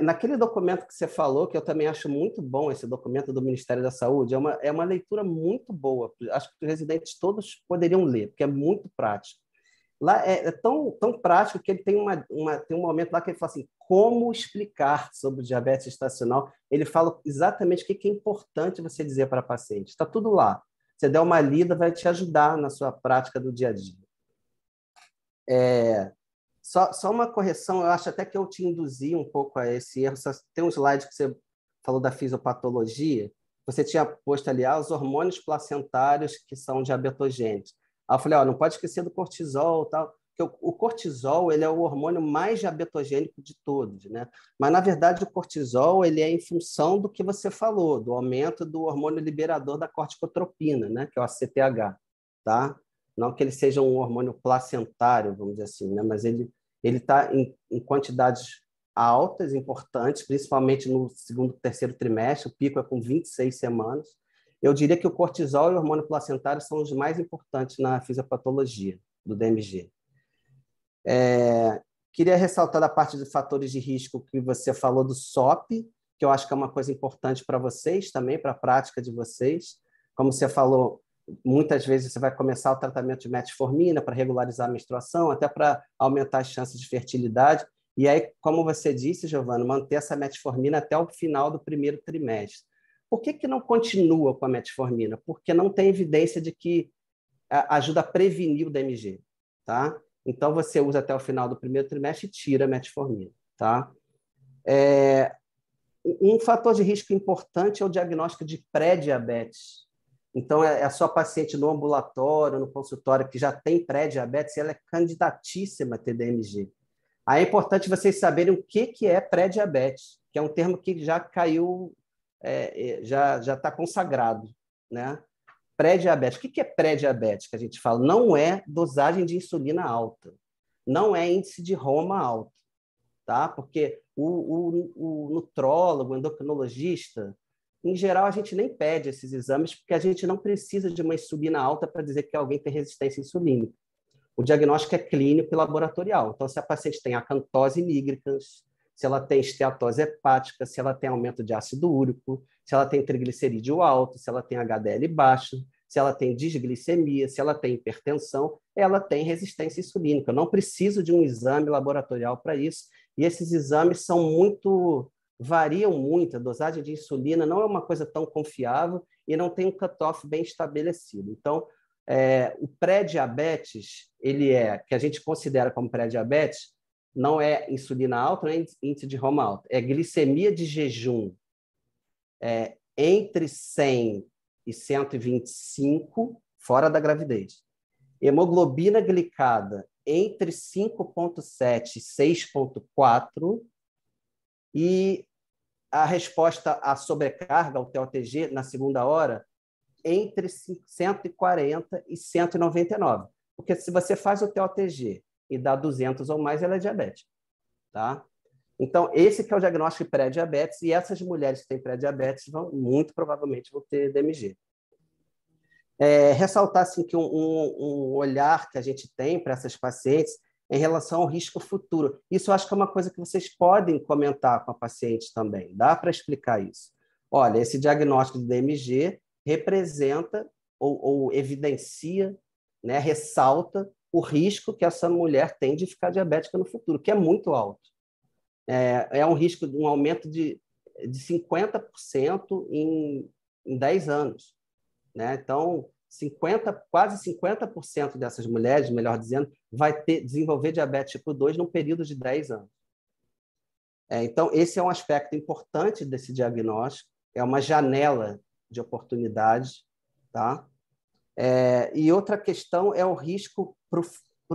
Naquele documento que você falou, que eu também acho muito bom, esse documento do Ministério da Saúde, é uma leitura muito boa. Acho que os residentes todos poderiam ler, porque é muito prático. Lá é tão prático que ele tem tem um momento lá que ele fala assim, como explicar sobre o diabetes gestacional. Ele fala exatamente o que é importante você dizer para a paciente. Está tudo lá. Você der uma lida, vai te ajudar na sua prática do dia a dia. Só uma correção, eu acho até que eu te induzi um pouco a esse erro. Tem um slide que você falou da fisiopatologia, você tinha posto ali os hormônios placentários que são diabetogênicos. Aí eu falei, não pode esquecer do cortisol, tal, porque o cortisol ele é o hormônio mais diabetogênico de todos, né? Mas, na verdade, o cortisol ele é em função do que você falou, do aumento do hormônio liberador da corticotropina, né? Que é o ACTH, tá? Não que ele seja um hormônio placentário, vamos dizer assim, né? Mas ele está em quantidades altas, importantes, principalmente no segundo, terceiro trimestre, o pico é com 26 semanas. Eu diria que o cortisol e o hormônio placentário são os mais importantes na fisiopatologia do DMG. Queria ressaltar da parte de fatores de risco que você falou do SOP, que eu acho que é uma coisa importante para vocês também, para a prática de vocês. Como você falou, muitas vezes você vai começar o tratamento de metformina para regularizar a menstruação, até para aumentar as chances de fertilidade. E aí, como você disse, Giovana, manter essa metformina até o final do primeiro trimestre. Por que não continua com a metformina? Porque não tem evidência de que ajuda a prevenir o DMG, tá? Então, você usa até o final do primeiro trimestre e tira a metformina, tá? Um fator de risco importante é o diagnóstico de pré-diabetes. Então, a sua paciente no ambulatório, no consultório, que já tem pré-diabetes, ela é candidatíssima a ter DMG. Aí é importante vocês saberem o que é pré-diabetes, que é um termo que já caiu, já está consagrado, né? Pré-diabetes. O que é pré-diabetes que a gente fala? Não é dosagem de insulina alta, não é índice de Roma alto, tá? Porque o nutrólogo, o endocrinologista, em geral, a gente nem pede esses exames porque a gente não precisa de uma insulina alta para dizer que alguém tem resistência insulínica. O diagnóstico é clínico e laboratorial. Então, se a paciente tem acantose nigricans, se ela tem esteatose hepática, se ela tem aumento de ácido úrico, se ela tem triglicerídeo alto, se ela tem HDL baixo, se ela tem disglicemia, se ela tem hipertensão, ela tem resistência insulínica. Eu não preciso de um exame laboratorial para isso. E esses exames variam muito. A dosagem de insulina não é uma coisa tão confiável e não tem um cutoff bem estabelecido. Então, O pré-diabetes, que a gente considera como pré-diabetes, não é insulina alta, não é índice de Roma alto, é glicemia de jejum entre 100 e 125, fora da gravidez. Hemoglobina glicada entre 5,7 e 6,4, e a resposta à sobrecarga, ao TOTG, na segunda hora, entre 140 e 199. Porque se você faz o TOTG e dá 200 ou mais, ela é diabética. Tá? Então, esse que é o diagnóstico de pré-diabetes, e essas mulheres que têm pré-diabetes muito provavelmente vão ter DMG. Ressaltar assim, que um olhar que a gente tem para essas pacientes em relação ao risco futuro. Isso eu acho que é uma coisa que vocês podem comentar com a paciente também. Dá para explicar isso. Olha, esse diagnóstico de DMG representa ou evidencia, né, ressalta o risco que essa mulher tem de ficar diabética no futuro, que é muito alto. É um risco de um aumento de 50% em 10 anos. Né? Então, quase 50% dessas mulheres, melhor dizendo, vai desenvolver diabetes tipo 2 num período de 10 anos. Então, esse é um aspecto importante desse diagnóstico, é uma janela de oportunidade. Tá? E outra questão é o risco para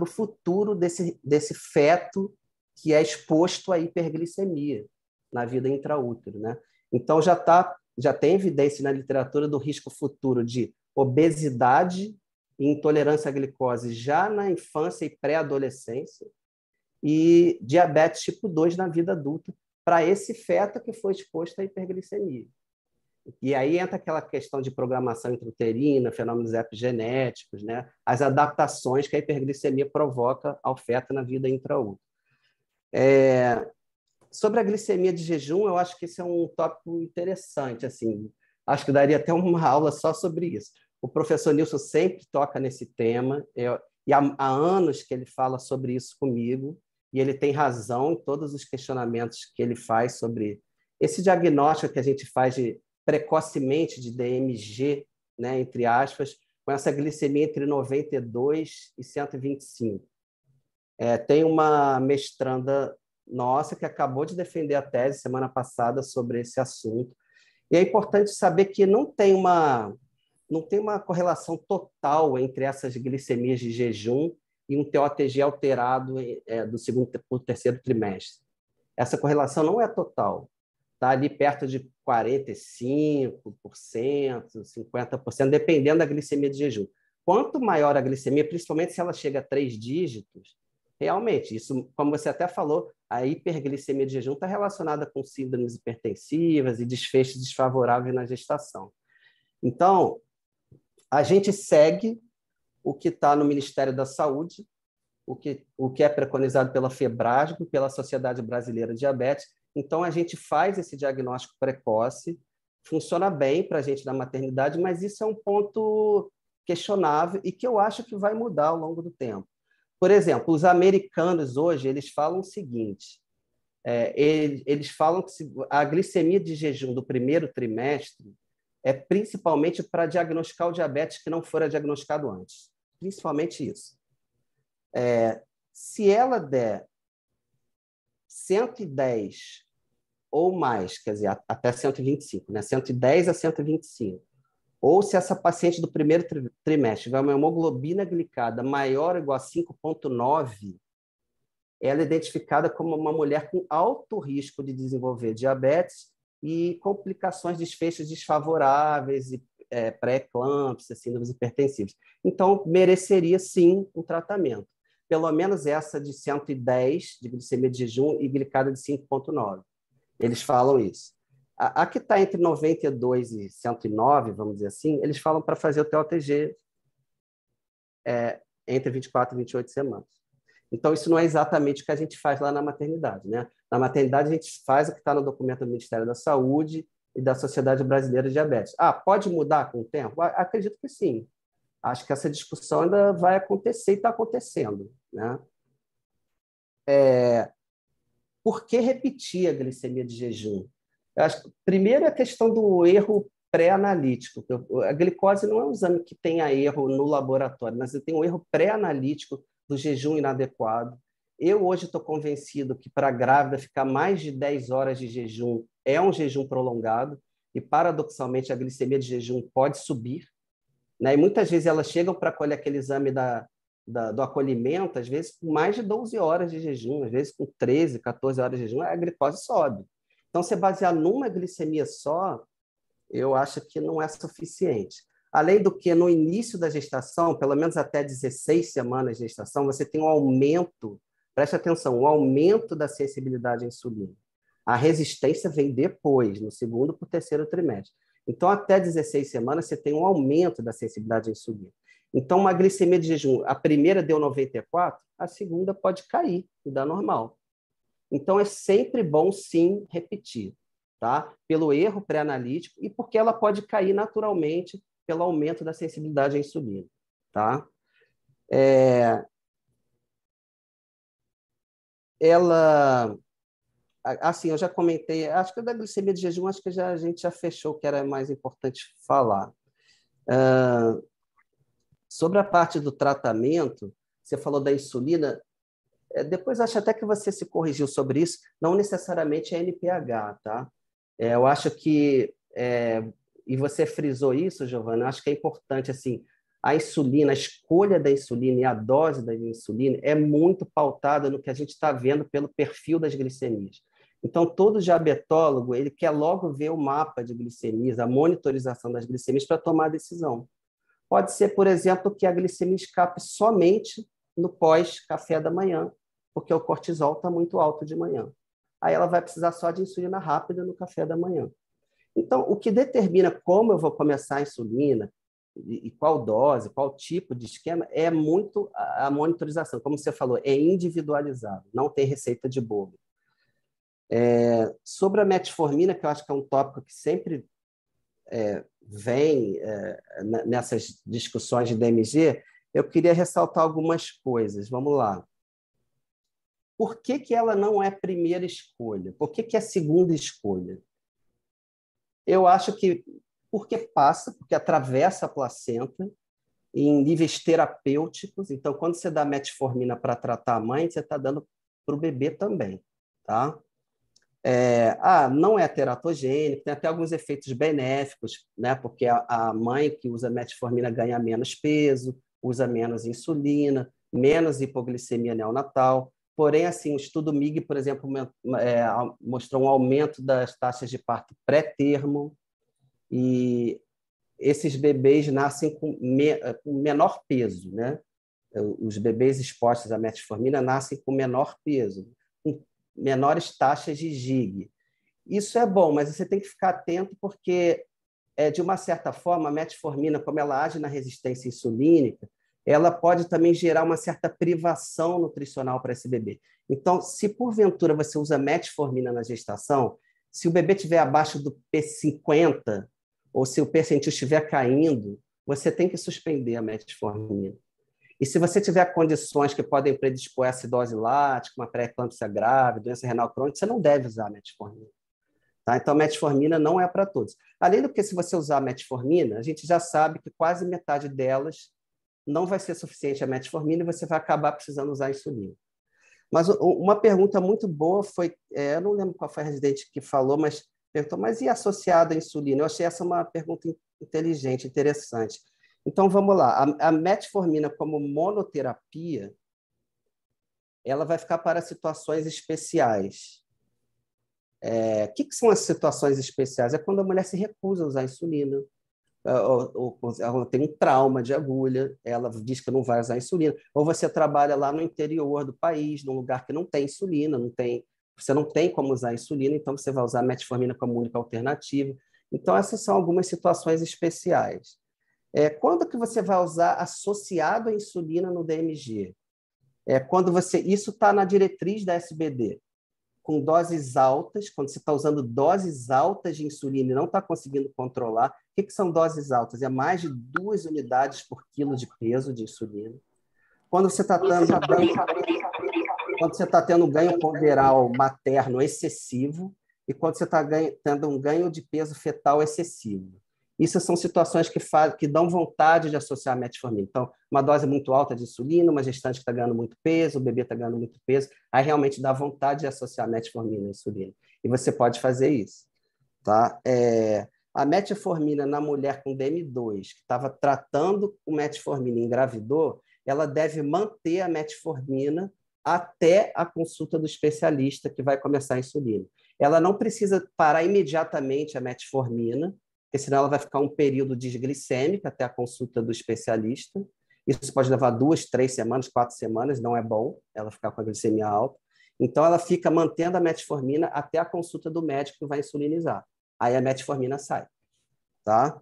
o futuro desse feto que é exposto à hiperglicemia na vida intraútero. Né? Então, já tem evidência na literatura do risco futuro de obesidade e intolerância à glicose já na infância e pré-adolescência, e diabetes tipo 2 na vida adulta, para esse feto que foi exposto à hiperglicemia. E aí entra aquela questão de programação intrauterina, fenômenos epigenéticos, né? As adaptações que a hiperglicemia provoca ao feto na vida intraútero. Sobre a glicemia de jejum, eu acho que esse é um tópico interessante. Assim, acho que daria até uma aula só sobre isso. O professor Nilson sempre toca nesse tema, e há anos que ele fala sobre isso comigo, e ele tem razão em todos os questionamentos que ele faz sobre esse diagnóstico que a gente faz precocemente de DMG, né, entre aspas, com essa glicemia entre 92 e 125. Tem uma mestranda nossa que acabou de defender a tese semana passada sobre esse assunto. E é importante saber que não tem uma correlação total entre essas glicemias de jejum e um TOTG alterado do segundo para o terceiro trimestre. Essa correlação não é total. Está ali perto de 45%, 50%, dependendo da glicemia de jejum. Quanto maior a glicemia, principalmente se ela chega a 3 dígitos, realmente, isso, como você até falou, a hiperglicemia de jejum está relacionada com síndromes hipertensivas e desfechos desfavoráveis na gestação. Então, a gente segue o que está no Ministério da Saúde, o que é preconizado pela FEBRASGO, pela Sociedade Brasileira de Diabetes. Então, a gente faz esse diagnóstico precoce, funciona bem para a gente na maternidade, mas isso é um ponto questionável e que eu acho que vai mudar ao longo do tempo. Por exemplo, os americanos hoje, eles falam o seguinte, eles falam que a glicemia de jejum do primeiro trimestre é principalmente para diagnosticar o diabetes que não fora diagnosticado antes. Principalmente isso. Se ela der 110 ou mais, quer dizer, até 125, né? 110 a 125, ou se essa paciente do primeiro trimestre tiver uma hemoglobina glicada maior ou igual a 5,9, ela é identificada como uma mulher com alto risco de desenvolver diabetes e complicações, desfechos desfavoráveis, pré-eclâmpsia, síndromes hipertensivas. Então, mereceria, sim, um tratamento. Pelo menos essa de 110 de glicemia de jejum e glicada de 5,9. Eles falam isso. A que está entre 92 e 109, vamos dizer assim, eles falam para fazer o TOTG entre 24 e 28 semanas. Então, isso não é exatamente o que a gente faz lá na maternidade. Né? Na maternidade, a gente faz o que está no documento do Ministério da Saúde e da Sociedade Brasileira de Diabetes. Pode mudar com o tempo? Acredito que sim. Acho que essa discussão ainda vai acontecer e está acontecendo. Né? Por que repetir a glicemia de jejum? Eu acho que, primeiro, a questão do erro pré-analítico. A glicose não é um exame que tenha erro no laboratório, mas tem um erro pré-analítico do jejum inadequado. Eu hoje estou convencido que para a grávida ficar mais de 10 horas de jejum é um jejum prolongado e, paradoxalmente, a glicemia de jejum pode subir, né? E muitas vezes elas chegam para colher aquele exame do acolhimento, às vezes com mais de 12 horas de jejum, às vezes com 13, 14 horas de jejum, a glicose sobe. Então, se basear numa glicemia só, eu acho que não é suficiente. Além do que, no início da gestação, pelo menos até 16 semanas de gestação, você tem um aumento, preste atenção, um aumento da sensibilidade à insulina. A resistência vem depois, no segundo para o terceiro trimestre. Então, até 16 semanas, você tem um aumento da sensibilidade à insulina. Então, uma glicemia de jejum, a primeira deu 94, a segunda pode cair e dar normal. Então, é sempre bom, sim, repetir, tá? Pelo erro pré-analítico e porque ela pode cair naturalmente pelo aumento da sensibilidade à insulina, tá? Assim, eu já comentei, acho que da glicemia de jejum, acho que a gente já fechou o que era mais importante falar. Sobre a parte do tratamento, você falou da insulina, depois acho até que você se corrigiu sobre isso, não necessariamente é NPH, tá? Eu acho que, e você frisou isso, Giovana, eu acho que é importante, assim, a insulina, a escolha da insulina e a dose da insulina é muito pautada no que a gente está vendo pelo perfil das glicemias. Então, todo diabetólogo, ele quer logo ver o mapa de glicemias, a monitorização das glicemias para tomar a decisão. Pode ser, por exemplo, que a glicemia escape somente no pós-café da manhã, porque o cortisol está muito alto de manhã. Aí ela vai precisar só de insulina rápida no café da manhã. Então, o que determina como eu vou começar a insulina e qual dose, qual tipo de esquema, é muito a monitorização. Como você falou, é individualizado, não tem receita de bolo. Sobre a metformina, que eu acho que é um tópico que sempre vem nessas discussões de DMG, eu queria ressaltar algumas coisas. Vamos lá. Por que ela não é primeira escolha? Por que é segunda escolha? Eu acho que porque atravessa a placenta em níveis terapêuticos. Então, quando você dá metformina para tratar a mãe, você está dando para o bebê também, tá? Não é teratogênico, tem até alguns efeitos benéficos, né? Porque a mãe que usa metformina ganha menos peso, usa menos insulina, menos hipoglicemia neonatal. Porém, assim, o estudo MIG, por exemplo, mostrou um aumento das taxas de parto pré-termo e esses bebês nascem com menor peso, né? Os bebês expostos à metformina nascem com menor peso, com menores taxas de GIG. Isso é bom, mas você tem que ficar atento porque, de uma certa forma, a metformina, como ela age na resistência insulínica, ela pode também gerar uma certa privação nutricional para esse bebê. Então, se porventura você usa metformina na gestação, se o bebê estiver abaixo do P50, ou se o percentil estiver caindo, você tem que suspender a metformina. E se você tiver condições que podem predispor a acidose lática, uma pré-eclâmpsia grave, doença renal crônica, você não deve usar a metformina. Tá? Então, a metformina não é para todos. Além do que, se você usar a metformina, a gente já sabe que quase metade delas não vai ser suficiente a metformina e você vai acabar precisando usar a insulina. Mas uma pergunta muito boa foi, eu não lembro qual foi a residente que falou, mas perguntou, mas e associada à insulina? Eu achei essa uma pergunta inteligente, interessante. Então, vamos lá. A metformina como monoterapia, ela vai ficar para situações especiais. O que são as situações especiais? É quando a mulher se recusa a usar insulina, ou ela tem um trauma de agulha, ela diz que não vai usar insulina, ou você trabalha lá no interior do país, num lugar que não tem insulina, você não tem como usar insulina, então você vai usar a metformina como única alternativa. Então, essas são algumas situações especiais. Quando que você vai usar associado à insulina no DMG? Isso está na diretriz da SBD, com doses altas, quando você está usando doses altas de insulina e não está conseguindo controlar. O que são doses altas? É mais de 2 unidades por quilo de peso de insulina. Quando você está tendo um ganho ponderal materno excessivo e quando você está tendo um ganho de peso fetal excessivo. Isso são situações que dão vontade de associar a metformina. Então, uma dose muito alta de insulina, uma gestante que está ganhando muito peso, o bebê está ganhando muito peso, aí realmente dá vontade de associar a metformina à insulina. E você pode fazer isso. Tá? A metformina na mulher com DM2, que estava tratando com metformina e engravidou, ela deve manter a metformina até a consulta do especialista que vai começar a insulina. Ela não precisa parar imediatamente a metformina, porque senão ela vai ficar um período desglicêmico até a consulta do especialista. Isso pode levar 2, 3 semanas, 4 semanas, não é bom ela ficar com a glicemia alta. Então, ela fica mantendo a metformina até a consulta do médico que vai insulinizar. Aí a metformina sai. Tá?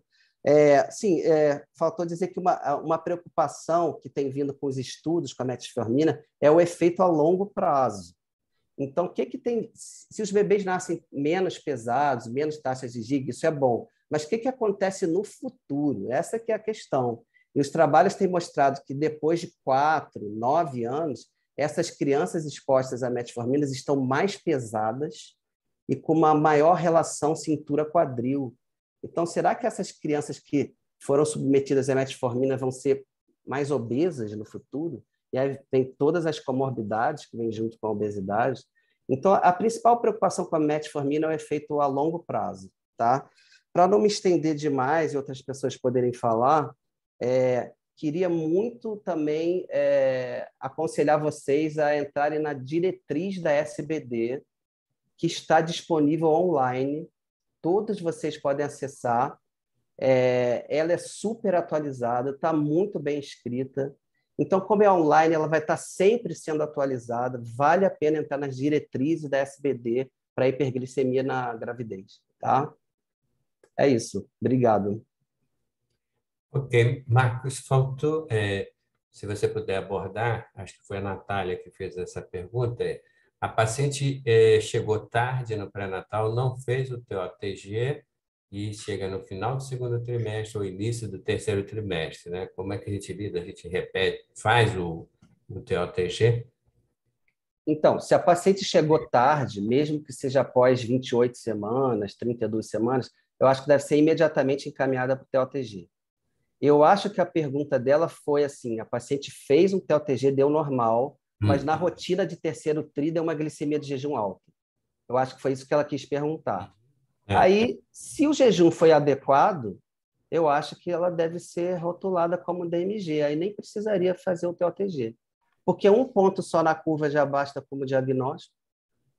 Faltou dizer que uma preocupação que tem vindo com os estudos com a metformina é o efeito a longo prazo. Então, o que tem? Se os bebês nascem menos pesados, menos taxas de GIG, isso é bom. Mas o que acontece no futuro? Essa que é a questão. E os trabalhos têm mostrado que depois de 4, 9 anos, essas crianças expostas a metforminas estão mais pesadas e com uma maior relação cintura-quadril. Então, será que essas crianças que foram submetidas à metformina vão ser mais obesas no futuro? E aí tem todas as comorbidades que vêm junto com a obesidade. Então, a principal preocupação com a metformina é o efeito a longo prazo. Tá? Para não me estender demais e outras pessoas poderem falar, queria muito também aconselhar vocês a entrarem na diretriz da SBD, que está disponível online. Todos vocês podem acessar. Ela é super atualizada, está muito bem escrita. Então, como é online, ela vai estar sempre sendo atualizada. Vale a pena entrar nas diretrizes da SBD para hiperglicemia na gravidez. Tá? É isso. Obrigado. Ok. Marcos, faltou, se você puder abordar, acho que foi a Natália que fez essa pergunta, a paciente chegou tarde no pré-natal, não fez o TOTG e chega no final do segundo trimestre ou início do terceiro trimestre, né? Como é que a gente lida? A gente repete, faz o TOTG? Então, se a paciente chegou tarde, mesmo que seja após 28 semanas, 32 semanas, eu acho que deve ser imediatamente encaminhada para o TOTG. Eu acho que a pergunta dela foi assim, a paciente fez um TOTG, deu normal, mas na rotina de terceiro tri deu uma glicemia de jejum alta. Eu acho que foi isso que ela quis perguntar. Aí, se o jejum foi adequado, eu acho que ela deve ser rotulada como DMG, aí nem precisaria fazer o TOTG. Porque um ponto só na curva já basta como diagnóstico.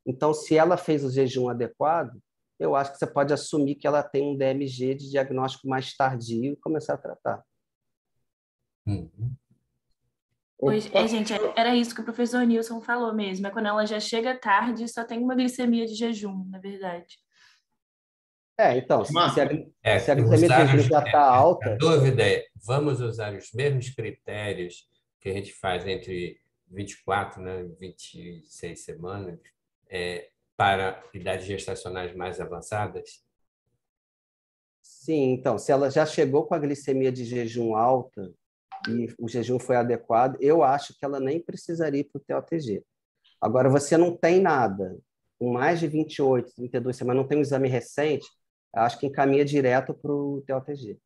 Então, se ela fez o jejum adequado, eu acho que você pode assumir que ela tem um DMG de diagnóstico mais tardio e começar a tratar. Gente, era isso que o professor Nilson falou mesmo. É quando ela já chega tarde e só tem uma glicemia de jejum, na verdade. Então, se a glicemia de jejum já está alta... A dúvida é, vamos usar os mesmos critérios que a gente faz entre 24 e 26 semanas para idades gestacionais mais avançadas? Sim, então, se ela já chegou com a glicemia de jejum alta e o jejum foi adequado, eu acho que ela nem precisaria ir para o TOTG. Agora, você não tem nada, com mais de 28, 32 semanas, não tem um exame recente, acho que encaminha direto para o TOTG.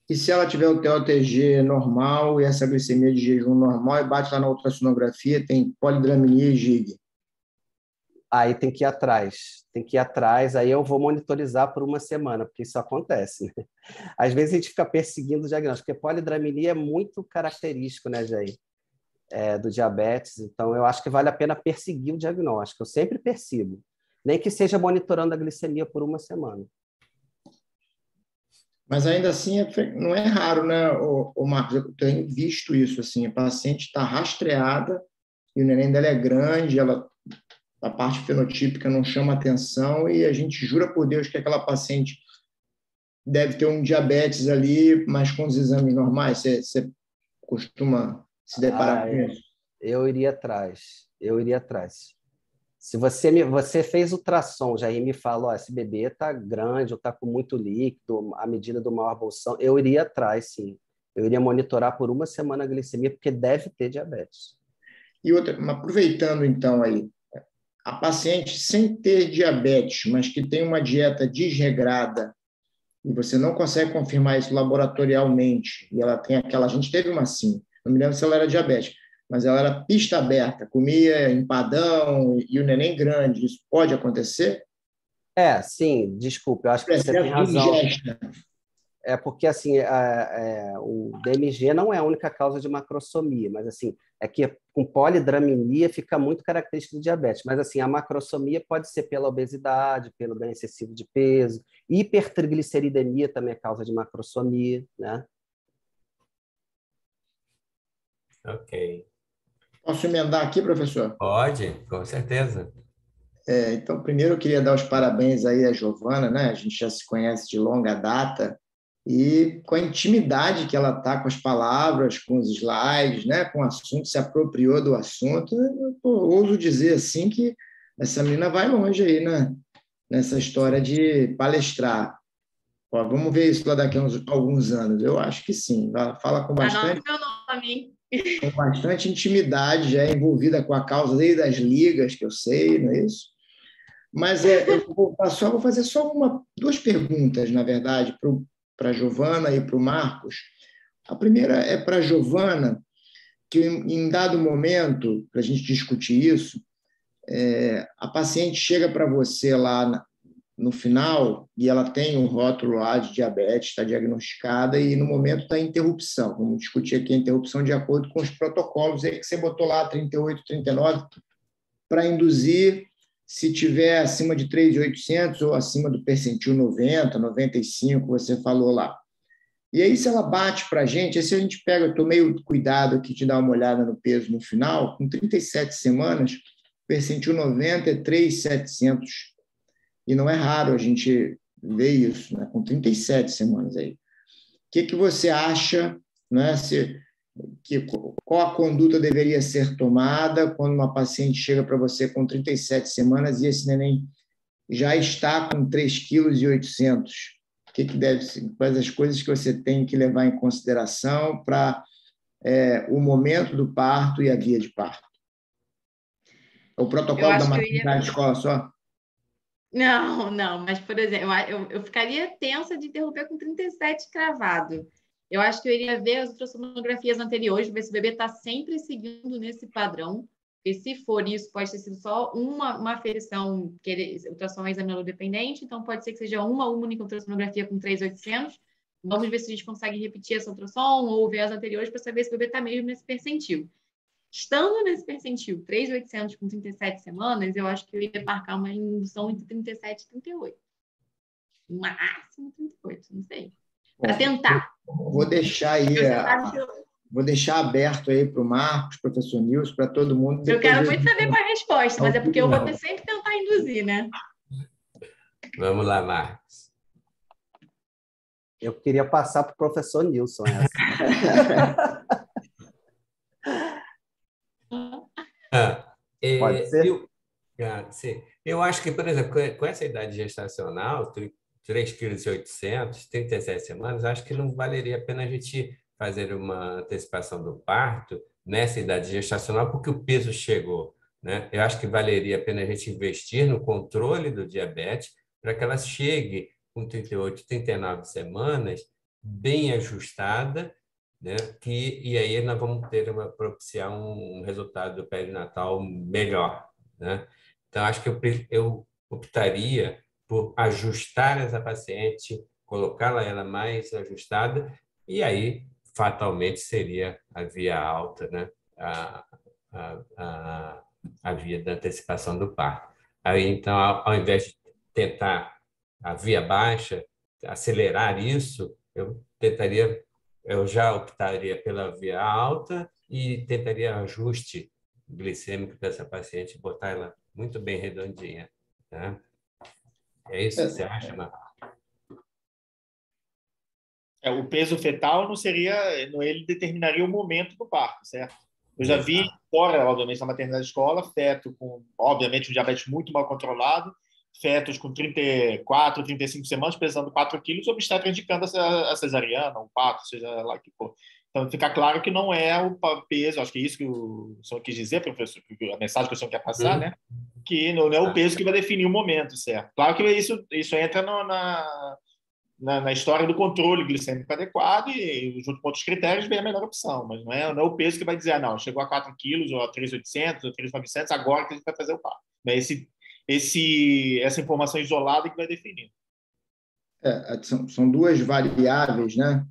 E se ela tiver o TOTG normal e essa glicemia de jejum normal e bate lá na ultrassonografia, tem polidramia e GIG? Aí tem que ir atrás, aí eu vou monitorizar por uma semana, porque isso acontece, né? Às vezes a gente fica perseguindo o diagnóstico, porque polidramia é muito característico, né, Jair? Do diabetes, então eu acho que vale a pena perseguir o diagnóstico, eu sempre persigo, nem que seja monitorando a glicemia por uma semana. Mas ainda assim, não é raro, né, Marcos? Eu tenho visto isso, assim, a paciente está rastreada e o neném dela é grande, a parte fenotípica não chama atenção e a gente jura por Deus que aquela paciente deve ter um diabetes ali, mas com os exames normais. Você costuma se deparar com isso? Eu iria atrás. Se você fez ultrassom, já me falou, esse bebê está grande ou está com muito líquido, à medida do maior bolsão, eu iria atrás, sim. Eu iria monitorar por uma semana a glicemia, porque deve ter diabetes. E outra, aproveitando então aí, a paciente sem ter diabetes, mas que tem uma dieta desregrada, e você não consegue confirmar isso laboratorialmente, e ela tem aquela... A gente teve uma assim, não me lembro se ela era diabética, mas ela era pista aberta, comia empadão e o neném grande. Isso pode acontecer? Sim, desculpe, eu acho que você tem Excesso de razão. ingesta. É porque assim, o DMG não é a única causa de macrosomia, mas assim, é que com polidramia fica muito característico do diabetes. Mas assim, a macrosomia pode ser pela obesidade, pelo ganho excessivo de peso, hipertrigliceridemia também é causa de macrosomia, né? Ok. Posso emendar aqui, professor? Pode, com certeza. Então, primeiro eu queria dar os parabéns aí à Giovana, né? A gente já se conhece de longa data, e com a intimidade que ela está com as palavras, com os slides, né? Com o assunto, se apropriou do assunto. Eu ouso dizer assim que essa menina vai longe aí, né? Nessa história de palestrar. Vamos ver isso lá daqui a alguns anos. Eu acho que sim. Ela fala com Anota meu nome. bastante intimidade, já é envolvida com a causa desde as ligas, que eu sei, não é isso? Mas vou fazer só duas perguntas, na verdade, para a Giovana e para o Marcos. A primeira é para a Giovana, que em dado momento, para a gente discutir isso, a paciente chega para você lá no final e ela tem um rótulo lá de diabetes, está diagnosticada, e no momento está interrupção. Vamos discutir aqui a interrupção de acordo com os protocolos aí que você botou lá, 38, 39, para induzir se tiver acima de 3.800 ou acima do percentil 90, 95, você falou lá. E aí, se ela bate para a gente, aí se a gente pega, eu tomei o cuidado aqui de dar uma olhada no peso no final, com 37 semanas, percentil 90 é 3.700. E não é raro a gente ver isso, né? Com 37 semanas aí. O que você acha, né? Qual a conduta deveria ser tomada quando uma paciente chega para você com 37 semanas e esse neném já está com 3,8 kg? Quais as coisas que você tem que levar em consideração para o momento do parto e a via de parto? O protocolo da maternidade escola só? Não, mas, por exemplo, eu ficaria tensa de interromper com 37 cravado. Eu acho que eu iria ver as ultrassonografias anteriores, ver se o bebê está sempre seguindo nesse padrão. Porque se for isso, pode ter sido só uma aferição, que ultrassom é examinador dependente, então pode ser que seja uma única ultrassonografia com 3.800. Vamos ver se a gente consegue repetir essa ultrassom ou ver as anteriores para saber se o bebê está mesmo nesse percentil. Estando nesse percentil 3.800 com 37 semanas, eu acho que eu ia marcar uma indução entre 37 e 38. No máximo 38, não sei. Para tentar. Vou deixar aí, vou deixar aberto aí para o Marcos, professor Nilson, para todo mundo. Eu quero muito saber qual é a resposta, mas é porque eu vou sempre tentar induzir, né? Vamos lá, Marcos. Eu queria passar para o professor Nilson essa. Pode ser? Eu acho que, por exemplo, com essa idade gestacional, 3,8 kg, 37 semanas, acho que não valeria a pena a gente fazer uma antecipação do parto nessa idade gestacional, porque o peso chegou, né? Eu acho que valeria a pena a gente investir no controle do diabetes para que ela chegue com 38, 39 semanas bem ajustada, né? E aí nós vamos propiciar um resultado perinatal melhor, né? Então, acho que eu optaria por ajustar essa paciente, colocá-la ela mais ajustada, e aí, fatalmente, seria a via alta, né? A via da antecipação do parto. Aí, então, ao invés de tentar a via baixa, acelerar isso, eu já optaria pela via alta e tentaria ajuste glicêmico dessa paciente, botar ela muito bem redondinha, né? É isso que você acha, Marcos? O peso fetal ele determinaria o momento do parto, certo? Eu já vi fora, obviamente, na maternidade escola, feto com, obviamente, um diabetes muito mal controlado, fetos com 34, 35 semanas, pesando 4 quilos, o obstetra indicando a cesariana, o parto, seja lá que for. Então, fica claro que não é o peso, acho que é isso que o senhor quis dizer, professor, a mensagem que o senhor quer passar, né? Que não é o peso que vai definir o momento, certo? Claro que isso entra na história do controle glicêmico adequado e, junto com outros critérios, vem a melhor opção. Mas não é o peso que vai dizer, não, chegou a 4 quilos, ou a 3.800, ou 3.900, agora que a gente vai fazer o parto. Essa informação isolada que vai definir. São duas variáveis, né?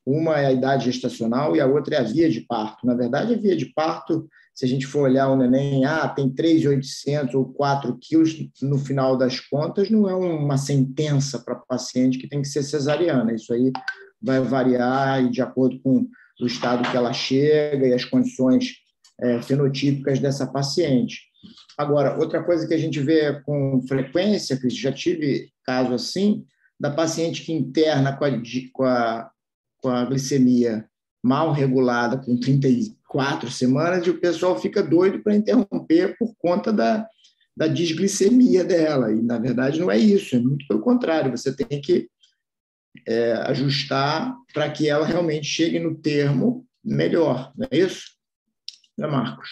Uma é a idade gestacional e a outra é a via de parto. Na verdade, a via de parto, se a gente for olhar o neném, tem 3.800 ou 4 quilos, no final das contas, não é uma sentença para paciente que tem que ser cesariana. Isso aí vai variar de acordo com o estado que ela chega e as condições fenotípicas dessa paciente. Agora, outra coisa que a gente vê com frequência, Cris, já tive caso assim, da paciente que interna com a glicemia mal regulada, com 34 semanas, e o pessoal fica doido para interromper por conta da desglicemia dela. E, na verdade, não é isso, é muito pelo contrário. Você tem que ajustar para que ela realmente chegue no termo melhor, não é isso? Não é, Marcos?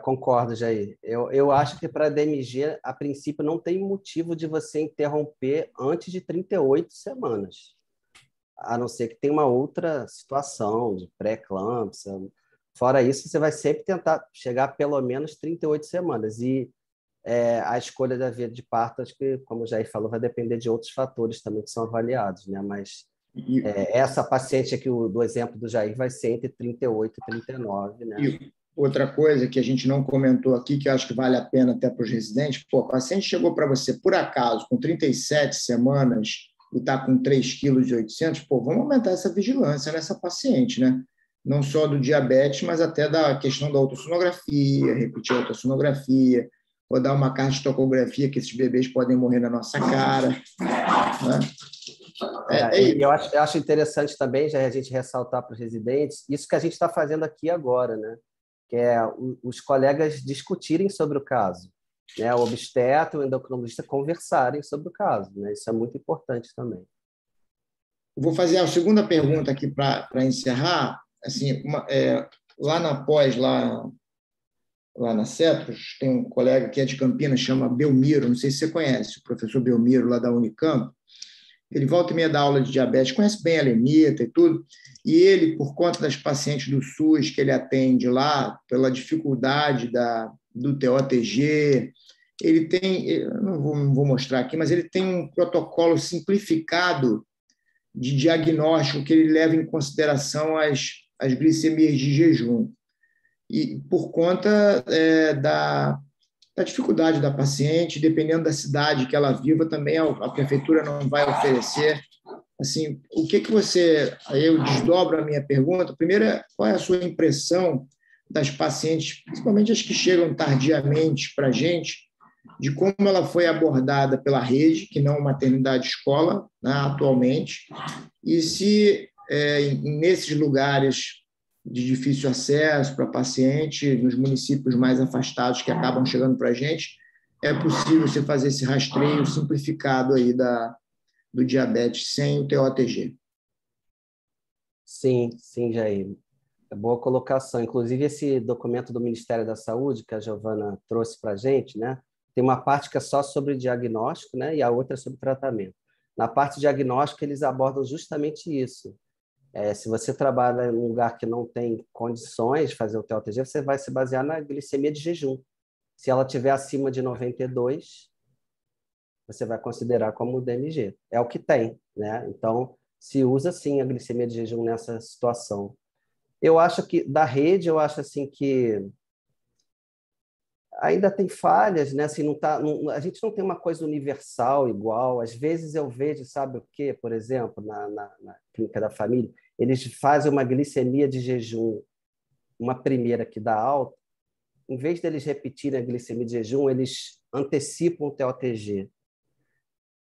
Concordo, Jair. Eu acho que para a DMG, a princípio, não tem motivo de você interromper antes de 38 semanas, a não ser que tenha uma outra situação de pré-eclâmpsia. Fora isso, você vai sempre tentar chegar a pelo menos 38 semanas. E a escolha da via de parto, acho que, como o Jair falou, vai depender de outros fatores também que são avaliados, né? Mas essa paciente aqui, do exemplo do Jair, vai ser entre 38 e 39, né? Outra coisa que a gente não comentou aqui, que eu acho que vale a pena até para os residentes, o paciente chegou para você, por acaso, com 37 semanas e está com 3,8 kg, vamos aumentar essa vigilância nessa paciente, né? Não só do diabetes, mas até da questão da ultrassonografia, repetir a ultrassonografia, ou dar uma cardioecografia, que esses bebês podem morrer na nossa cara, né? Eu acho interessante também, já a gente ressaltar para os residentes, isso que a gente está fazendo aqui agora, né? Que é os colegas discutirem sobre o caso, né? O obstetra e o endocrinologista conversarem sobre o caso, né? Isso é muito importante também. Vou fazer a segunda pergunta aqui para encerrar. Assim, lá na pós, lá na Cetros, tem um colega que é de Campinas, chama Belmiro, não sei se você conhece, o professor Belmiro, lá da Unicamp. Ele volta e meia da aula de diabetes, conhece bem a Lenita e tudo, e ele, por conta das pacientes do SUS que ele atende lá, pela dificuldade do TOTG, ele tem, eu não vou mostrar aqui, mas ele tem um protocolo simplificado de diagnóstico que ele leva em consideração as glicemias de jejum. E por conta da dificuldade da paciente, dependendo da cidade que ela viva, também a prefeitura não vai oferecer. Assim, o que você... Aí eu desdobro a minha pergunta. Primeiro, qual é a sua impressão das pacientes, principalmente as que chegam tardiamente para a gente, de como ela foi abordada pela rede, que não maternidade-escola, né, atualmente, e se nesses lugares de difícil acesso para paciente, nos municípios mais afastados que acabam chegando para a gente, é possível você fazer esse rastreio simplificado aí do diabetes sem o TOTG? Sim, Jair. Boa colocação. Inclusive, esse documento do Ministério da Saúde, que a Giovana trouxe para a gente, né, tem uma parte que é só sobre diagnóstico, né, e a outra é sobre tratamento. Na parte de diagnóstico, eles abordam justamente isso. Se você trabalha em um lugar que não tem condições de fazer o TOTG, você vai se basear na glicemia de jejum. Se ela estiver acima de 92, você vai considerar como DMG. É o que tem, né? Então, se usa, sim, a glicemia de jejum nessa situação. Eu acho que, da rede, eu acho assim que ainda tem falhas, né? Assim, a gente não tem uma coisa universal igual. Às vezes eu vejo, sabe o quê? Por exemplo, na clínica da família, eles fazem uma glicemia de jejum, uma primeira que dá alta, em vez deles repetirem a glicemia de jejum, eles antecipam o TOTG.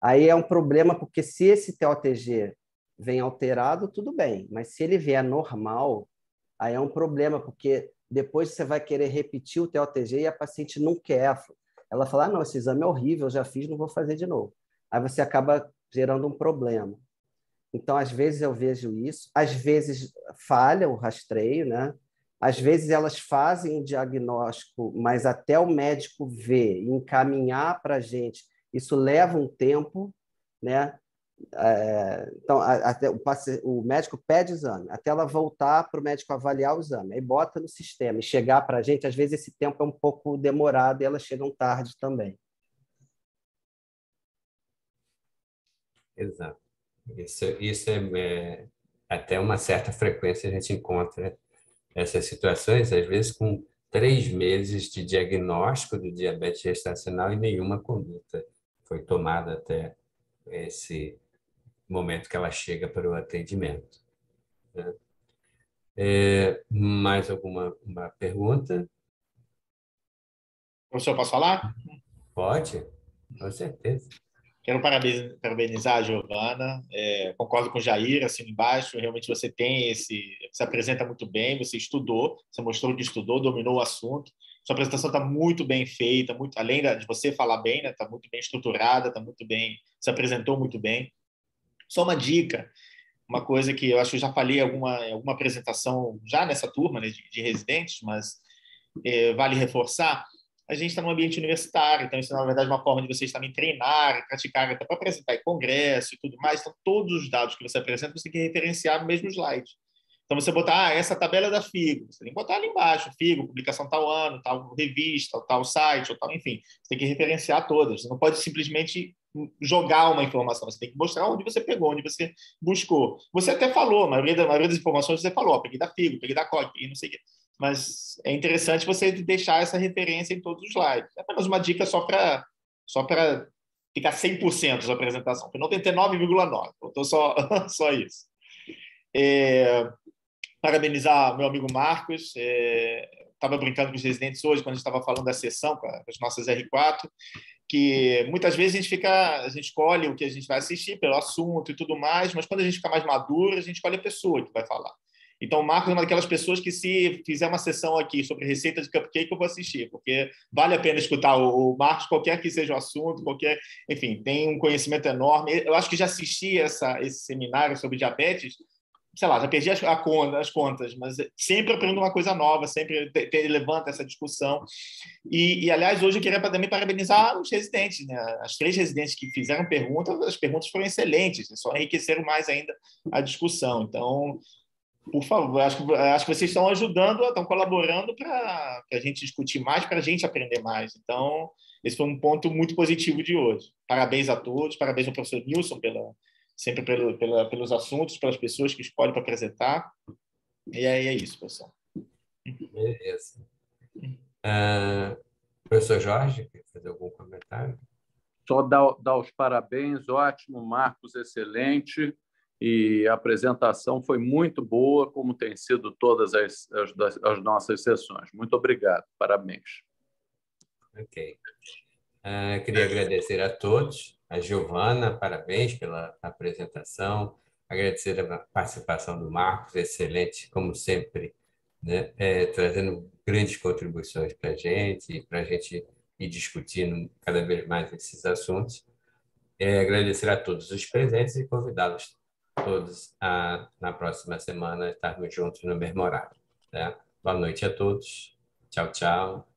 Aí é um problema, porque se esse TOTG vem alterado, tudo bem, mas se ele vier normal, aí é um problema, porque depois você vai querer repetir o TOTG e a paciente não quer. Ela fala, não, esse exame é horrível, eu já fiz, não vou fazer de novo. Aí você acaba gerando um problema. Então, às vezes eu vejo isso, às vezes falha o rastreio, né? Às vezes elas fazem o diagnóstico, mas até o médico ver e encaminhar para a gente, isso leva um tempo, né? Então, até o médico pede o exame, até ela voltar para o médico avaliar o exame, aí bota no sistema e chegar para a gente, às vezes esse tempo é um pouco demorado e elas chegam tarde também. Exato. Isso até uma certa frequência a gente encontra essas situações, às vezes com 3 meses de diagnóstico do diabetes gestacional e nenhuma conduta foi tomada até esse momento que ela chega para o atendimento, né? Mais alguma uma pergunta? Professor, posso falar? Pode, com certeza. Quero parabenizar a Giovana, concordo com o Jair, assim embaixo, realmente você se apresenta muito bem, você estudou, você mostrou que estudou, dominou o assunto, sua apresentação está muito bem feita, além de você falar bem, né, está muito bem estruturada, está muito bem, se apresentou muito bem. Só uma dica, uma coisa que eu acho que eu já falei em alguma apresentação já nessa turma, né, de residentes, mas vale reforçar. A gente está num ambiente universitário, então isso, na verdade, é uma forma de vocês também treinar, praticar, até para apresentar em congresso e tudo mais. Então, todos os dados que você apresenta, você tem que referenciar no mesmo slide. Então, você botar essa tabela da FIGO, você tem que botar ali embaixo, FIGO, publicação tal ano, tal revista, tal site, ou tal, enfim. Você tem que referenciar todas. Você não pode simplesmente jogar uma informação, você tem que mostrar onde você pegou, onde você buscou. Você até falou, a maioria das informações você falou, peguei da FIGO, peguei da COG, peguei não sei o quê. Mas é interessante você deixar essa referência em todos os slides. É apenas uma dica só para ficar 100% da sua apresentação, para 99,9%. Então, só isso. Parabenizar meu amigo Marcos. Estava brincando com os residentes hoje, quando a gente estava falando da sessão, com as nossas R4, que muitas vezes a gente escolhe o que a gente vai assistir pelo assunto e tudo mais, mas quando a gente fica mais maduro, a gente escolhe a pessoa que vai falar. Então, o Marcos é uma daquelas pessoas que, se fizer uma sessão aqui sobre receita de cupcake, eu vou assistir, porque vale a pena escutar o Marcos, qualquer que seja o assunto, enfim, tem um conhecimento enorme. Eu acho que já assisti esse seminário sobre diabetes, sei lá, já perdi as contas, mas sempre aprendo uma coisa nova, sempre levanta essa discussão. Aliás, hoje eu queria também parabenizar os residentes, né? As 3 residentes que fizeram perguntas, as perguntas foram excelentes, só enriqueceram mais ainda a discussão. Então, por favor, acho que vocês estão ajudando, estão colaborando para a gente discutir mais, para a gente aprender mais. Então, esse foi um ponto muito positivo de hoje. Parabéns a todos, parabéns ao professor Nilson sempre pelos assuntos, pelas pessoas que escolhe para apresentar. E aí é isso, pessoal. Beleza. Professor Jorge, quer fazer algum comentário? Só dar os parabéns, ótimo, Marcos, excelente. E a apresentação foi muito boa, como tem sido todas as nossas sessões. Muito obrigado, parabéns. Ok. Queria agradecer a todos. A Giovana, parabéns pela apresentação. Agradecer a participação do Marcos, excelente, como sempre, né? Trazendo grandes contribuições para a gente ir discutindo cada vez mais esses assuntos. Agradecer a todos os presentes e convidá-los todos na próxima semana estarmos juntos no mesmo horário, tá? Boa noite a todos. Tchau, tchau.